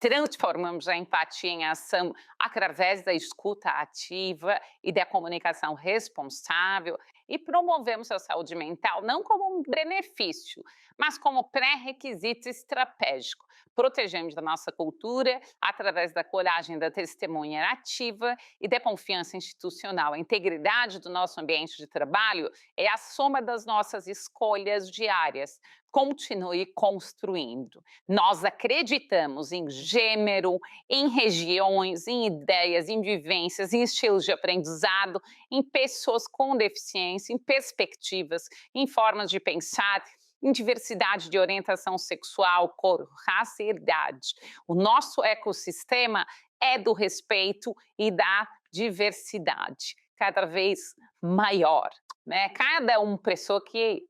transformamos a empatia em ação através da escuta ativa e da comunicação responsável e promovemos a saúde mental não como um benefício, mas como pré-requisito estratégico. Protegemos a nossa cultura através da coragem da testemunha ativa e da confiança institucional. A integridade do nosso ambiente de trabalho é a soma das nossas escolhas diárias. Continue construindo. Nós acreditamos em gênero, em regiões, em ideias, em vivências, em estilos de aprendizado, em pessoas com deficiência, em perspectivas, em formas de pensar, em diversidade de orientação sexual, cor, raça e idade. O nosso ecossistema é do respeito e da diversidade, cada vez maior, né? Cada pessoa que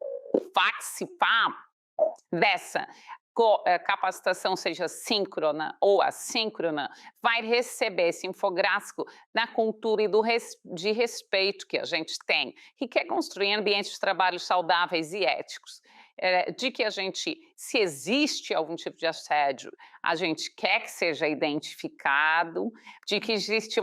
participar dessa capacitação, seja síncrona ou assíncrona, vai receber esse infográfico da cultura e de respeito que a gente tem, que quer construir ambientes de trabalho saudáveis e éticos. De que a gente, se existe algum tipo de assédio, a gente quer que seja identificado, de que existe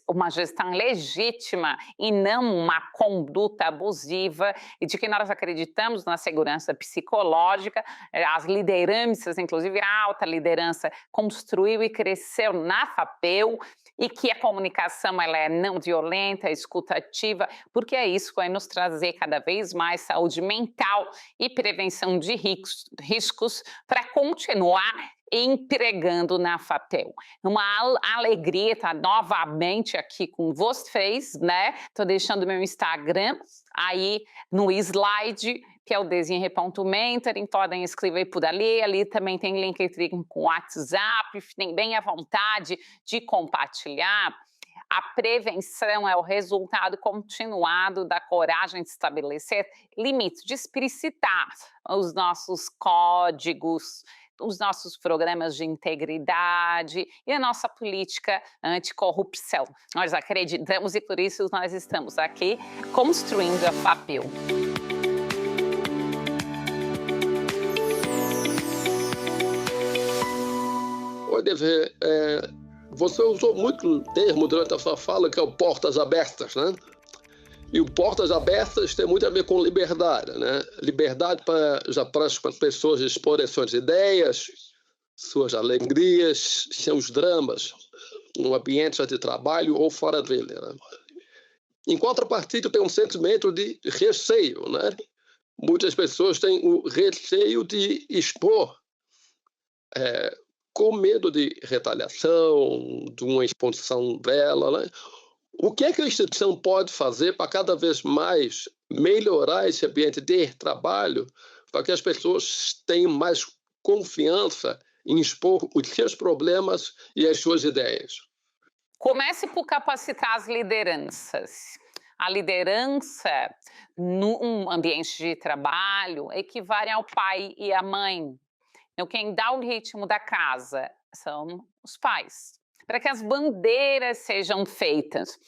uma gestão legítima e não uma conduta abusiva, e de que nós acreditamos na segurança psicológica. As lideranças, inclusive a alta liderança, construiu e cresceu na FAPEL, e que a comunicação ela é não violenta, escutativa, porque é isso que vai nos trazer cada vez mais saúde mental e prevenção de riscos para continuar empregando na FAPEL. Uma alegria estar novamente aqui com vocês, né? Estou deixando meu Instagram aí no slide, que é o desenre.mentoring, podem escrever por ali também tem link com WhatsApp, fiquem bem à vontade de compartilhar. A prevenção é o resultado continuado da coragem de estabelecer limites, de explicitar os nossos códigos, os nossos programas de integridade e a nossa política anticorrupção. Nós acreditamos e por isso nós estamos aqui construindo a FAPEL. Você usou muito um termo durante a sua fala, que é o portas abertas, né? E o portas abertas tem muito a ver com liberdade, né? Liberdade para as pessoas exporem suas ideias, suas alegrias, seus dramas, no ambiente de trabalho ou fora dele, né? Em contrapartida, tem um sentimento de receio, né? Muitas pessoas têm o receio de expor, com medo de retaliação, de uma exposição dela, né? O que é que a instituição pode fazer para cada vez mais melhorar esse ambiente de trabalho, para que as pessoas tenham mais confiança em expor os seus problemas e as suas ideias? Comece por capacitar as lideranças. A liderança num ambiente de trabalho equivale ao pai e à mãe. Então, quem dá o ritmo da casa são os pais. Para que as bandeiras sejam feitas.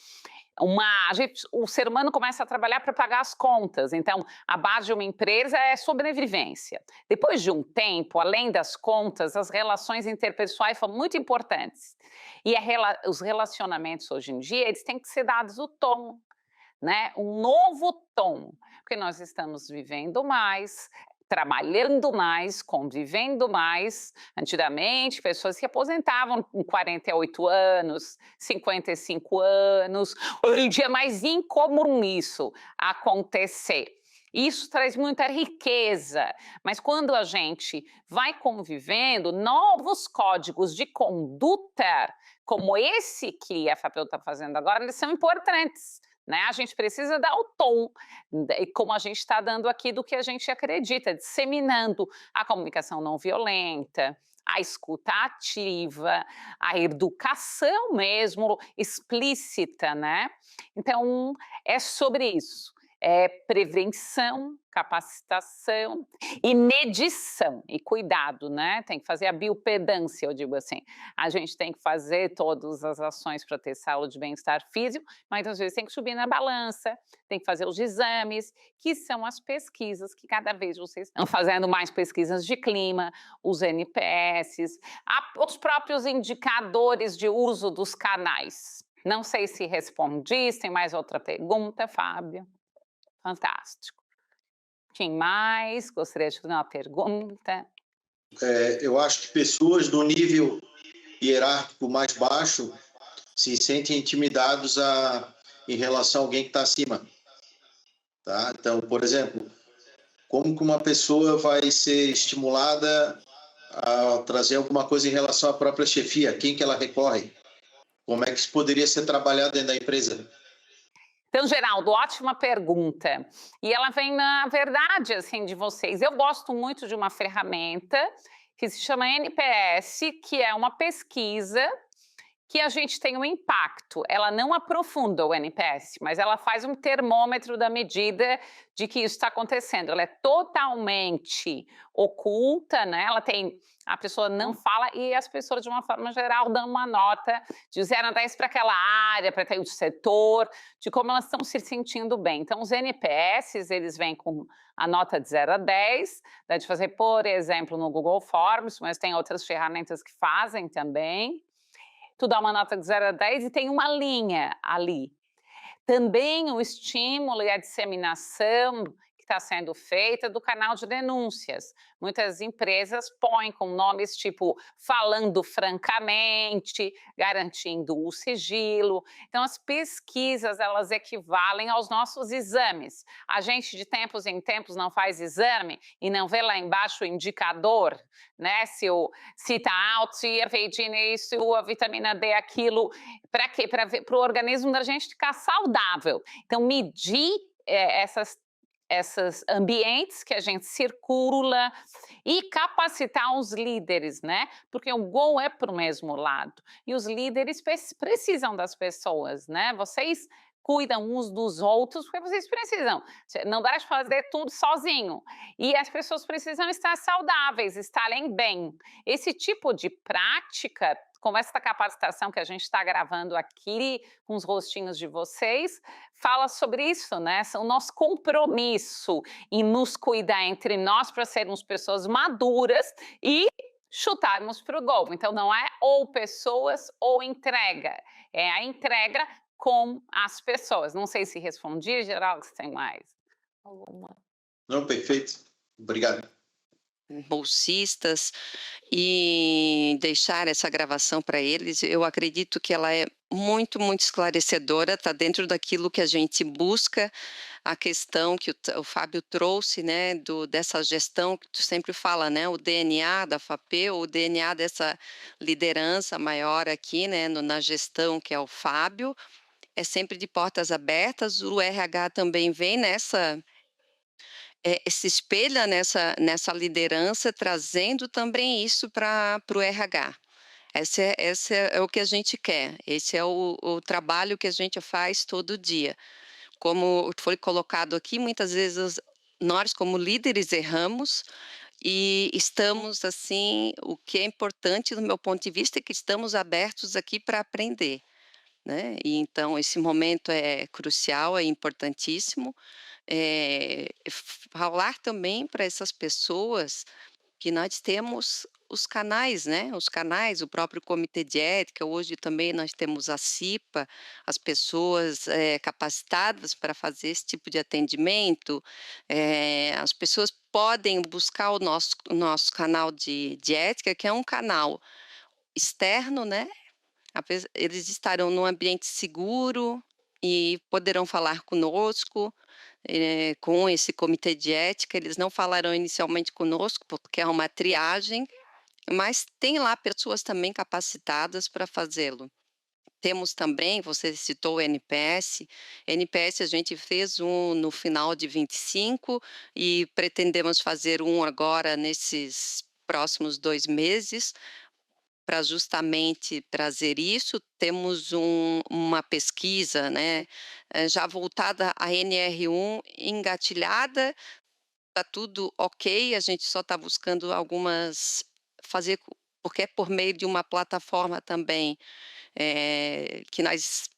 O ser humano começa a trabalhar para pagar as contas, então a base de uma empresa é sobrevivência. Depois de um tempo, além das contas, as relações interpessoais são muito importantes. E os relacionamentos hoje em dia, eles têm que ser dados o tom, né? Um novo tom, porque nós estamos vivendo mais, trabalhando mais, convivendo mais. Antigamente, pessoas se aposentavam com 48 anos, 55 anos. Hoje em dia é mais incomum isso acontecer. Isso traz muita riqueza, mas quando a gente vai convivendo, novos códigos de conduta, como esse que a Fabio está fazendo agora, eles são importantes. Né? A gente precisa dar o tom, como a gente está dando aqui, do que a gente acredita, disseminando a comunicação não violenta, a escuta ativa, a educação mesmo explícita, né? Então, é sobre isso. É prevenção, capacitação e medição e cuidado, né? Tem que fazer a biopedância, eu digo assim. A gente tem que fazer todas as ações para ter saúde e bem-estar físico, mas às vezes tem que subir na balança, tem que fazer os exames, que são as pesquisas que cada vez vocês estão fazendo mais pesquisas de clima, os NPS, os próprios indicadores de uso dos canais. Não sei se respondi, tem mais outra pergunta, Fábio? Fantástico. Quem mais gostaria de fazer uma pergunta? Eu acho que pessoas do nível hierárquico mais baixo se sentem intimidados em relação a alguém que está acima. Tá? Então, por exemplo, como que uma pessoa vai ser estimulada a trazer alguma coisa em relação à própria chefia? Quem que ela recorre? Como é que isso poderia ser trabalhado dentro da empresa? Então, Geraldo, ótima pergunta. E ela vem, na verdade, assim, de vocês. Eu gosto muito de uma ferramenta que se chama NPS, que é uma pesquisa que a gente tem um impacto. Ela não aprofunda o NPS, mas ela faz um termômetro da medida de que isso está acontecendo. Ela é totalmente oculta, né? A pessoa não fala e as pessoas, de uma forma geral, dão uma nota de 0 a 10 para aquela área, para aquele setor, de como elas estão se sentindo bem. Então, os NPS, eles vêm com a nota de 0 a 10, dá de fazer, por exemplo, no Google Forms, mas tem outras ferramentas que fazem também. Tu dá uma nota de 0 a 10 e tem uma linha ali. Também o estímulo e a disseminação que está sendo feita do canal de denúncias. Muitas empresas põem com nomes tipo falando francamente, garantindo o sigilo. Então, as pesquisas, elas equivalem aos nossos exames. A gente, de tempos em tempos, não faz exame e não vê lá embaixo o indicador, né? Se está alto, se a ferritina é isso, a vitamina D é aquilo. Para quê? Para o organismo da gente ficar saudável. Então, medir esses ambientes que a gente circula e capacitar os líderes, né? Porque o gol é para o mesmo lado. E os líderes precisam das pessoas, né? Vocês cuidam uns dos outros porque vocês precisam. Não dá de fazer tudo sozinho. E as pessoas precisam estar saudáveis, estarem bem. Esse tipo de prática, como essa capacitação que a gente está gravando aqui, com os rostinhos de vocês, fala sobre isso, né? O nosso compromisso em nos cuidar entre nós para sermos pessoas maduras e chutarmos para o gol. Então, não é ou pessoas ou entrega. É a entrega com as pessoas. Não sei se respondi, Geraldo, se tem mais alguma. Não, perfeito. Obrigado. Bolsistas e deixar essa gravação para eles, eu acredito que ela é muito, muito esclarecedora, está dentro daquilo que a gente busca, a questão que o Fábio trouxe, né, dessa gestão que tu sempre fala, né, o DNA da FAPE, o DNA dessa liderança maior aqui, né, na gestão, que é o Fábio, é sempre de portas abertas, o RH também vem se espelha nessa liderança, trazendo também isso para o RH. Esse é o que a gente quer, esse é o trabalho que a gente faz todo dia. Como foi colocado aqui, muitas vezes nós, como líderes, erramos e estamos, assim, o que é importante, do meu ponto de vista, é que estamos abertos aqui para aprender, né? E então, esse momento é crucial, é importantíssimo. Falar também para essas pessoas que nós temos os canais, né? Os canais, o próprio Comitê de Ética. Hoje também nós temos a CIPA, as pessoas capacitadas para fazer esse tipo de atendimento. As pessoas podem buscar o nosso canal de ética, que é um canal externo, né? Eles estarão num ambiente seguro e poderão falar conosco, com esse comitê de ética. Eles não falarão inicialmente conosco, porque é uma triagem, mas tem lá pessoas também capacitadas para fazê-lo. Temos também, você citou o NPS. NPS a gente fez um no final de 25 e pretendemos fazer um agora nesses próximos 2 meses, para justamente trazer isso. Temos uma pesquisa, né, já voltada à NR1, engatilhada, está tudo ok, a gente só está buscando fazer, porque é por meio de uma plataforma também, que nós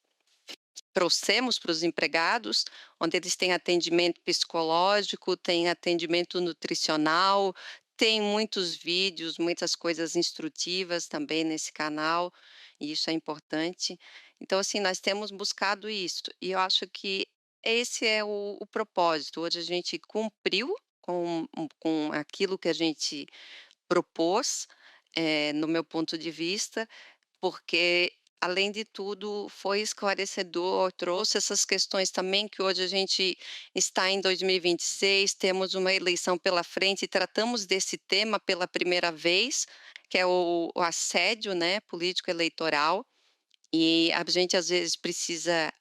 trouxemos para os empregados, onde eles têm atendimento psicológico, têm atendimento nutricional, tem muitos vídeos, muitas coisas instrutivas também nesse canal, e isso é importante. Então, assim, nós temos buscado isso, e eu acho que esse é o propósito. Hoje a gente cumpriu com aquilo que a gente propôs, no meu ponto de vista, porque, além de tudo, foi esclarecedor, trouxe essas questões também que hoje a gente está em 2026, temos uma eleição pela frente e tratamos desse tema pela primeira vez, que é o assédio, né, político-eleitoral, e a gente às vezes precisa...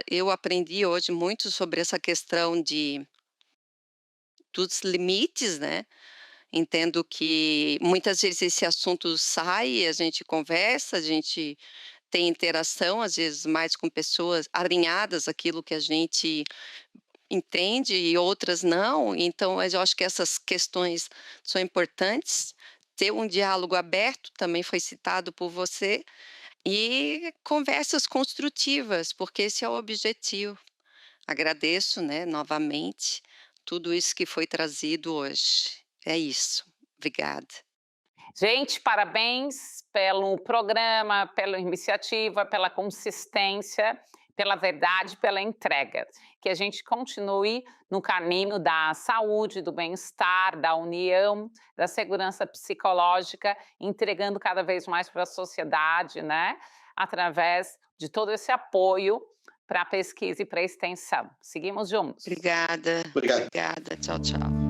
Eu aprendi hoje muito sobre essa questão dos limites, né? Entendo que muitas vezes esse assunto sai, a gente conversa, a gente tem interação, às vezes mais com pessoas alinhadas àquilo que a gente entende e outras não. Então, eu acho que essas questões são importantes. Ter um diálogo aberto, também foi citado por você, e conversas construtivas, porque esse é o objetivo. Agradeço, né, novamente, tudo isso que foi trazido hoje. É isso. Obrigada. Gente, parabéns pelo programa, pela iniciativa, pela consistência, pela verdade, pela entrega. Que a gente continue no caminho da saúde, do bem-estar, da união, da segurança psicológica, entregando cada vez mais para a sociedade, né? Através de todo esse apoio para a pesquisa e para a extensão. Seguimos juntos. Obrigada. Obrigado. Obrigada. Tchau, tchau.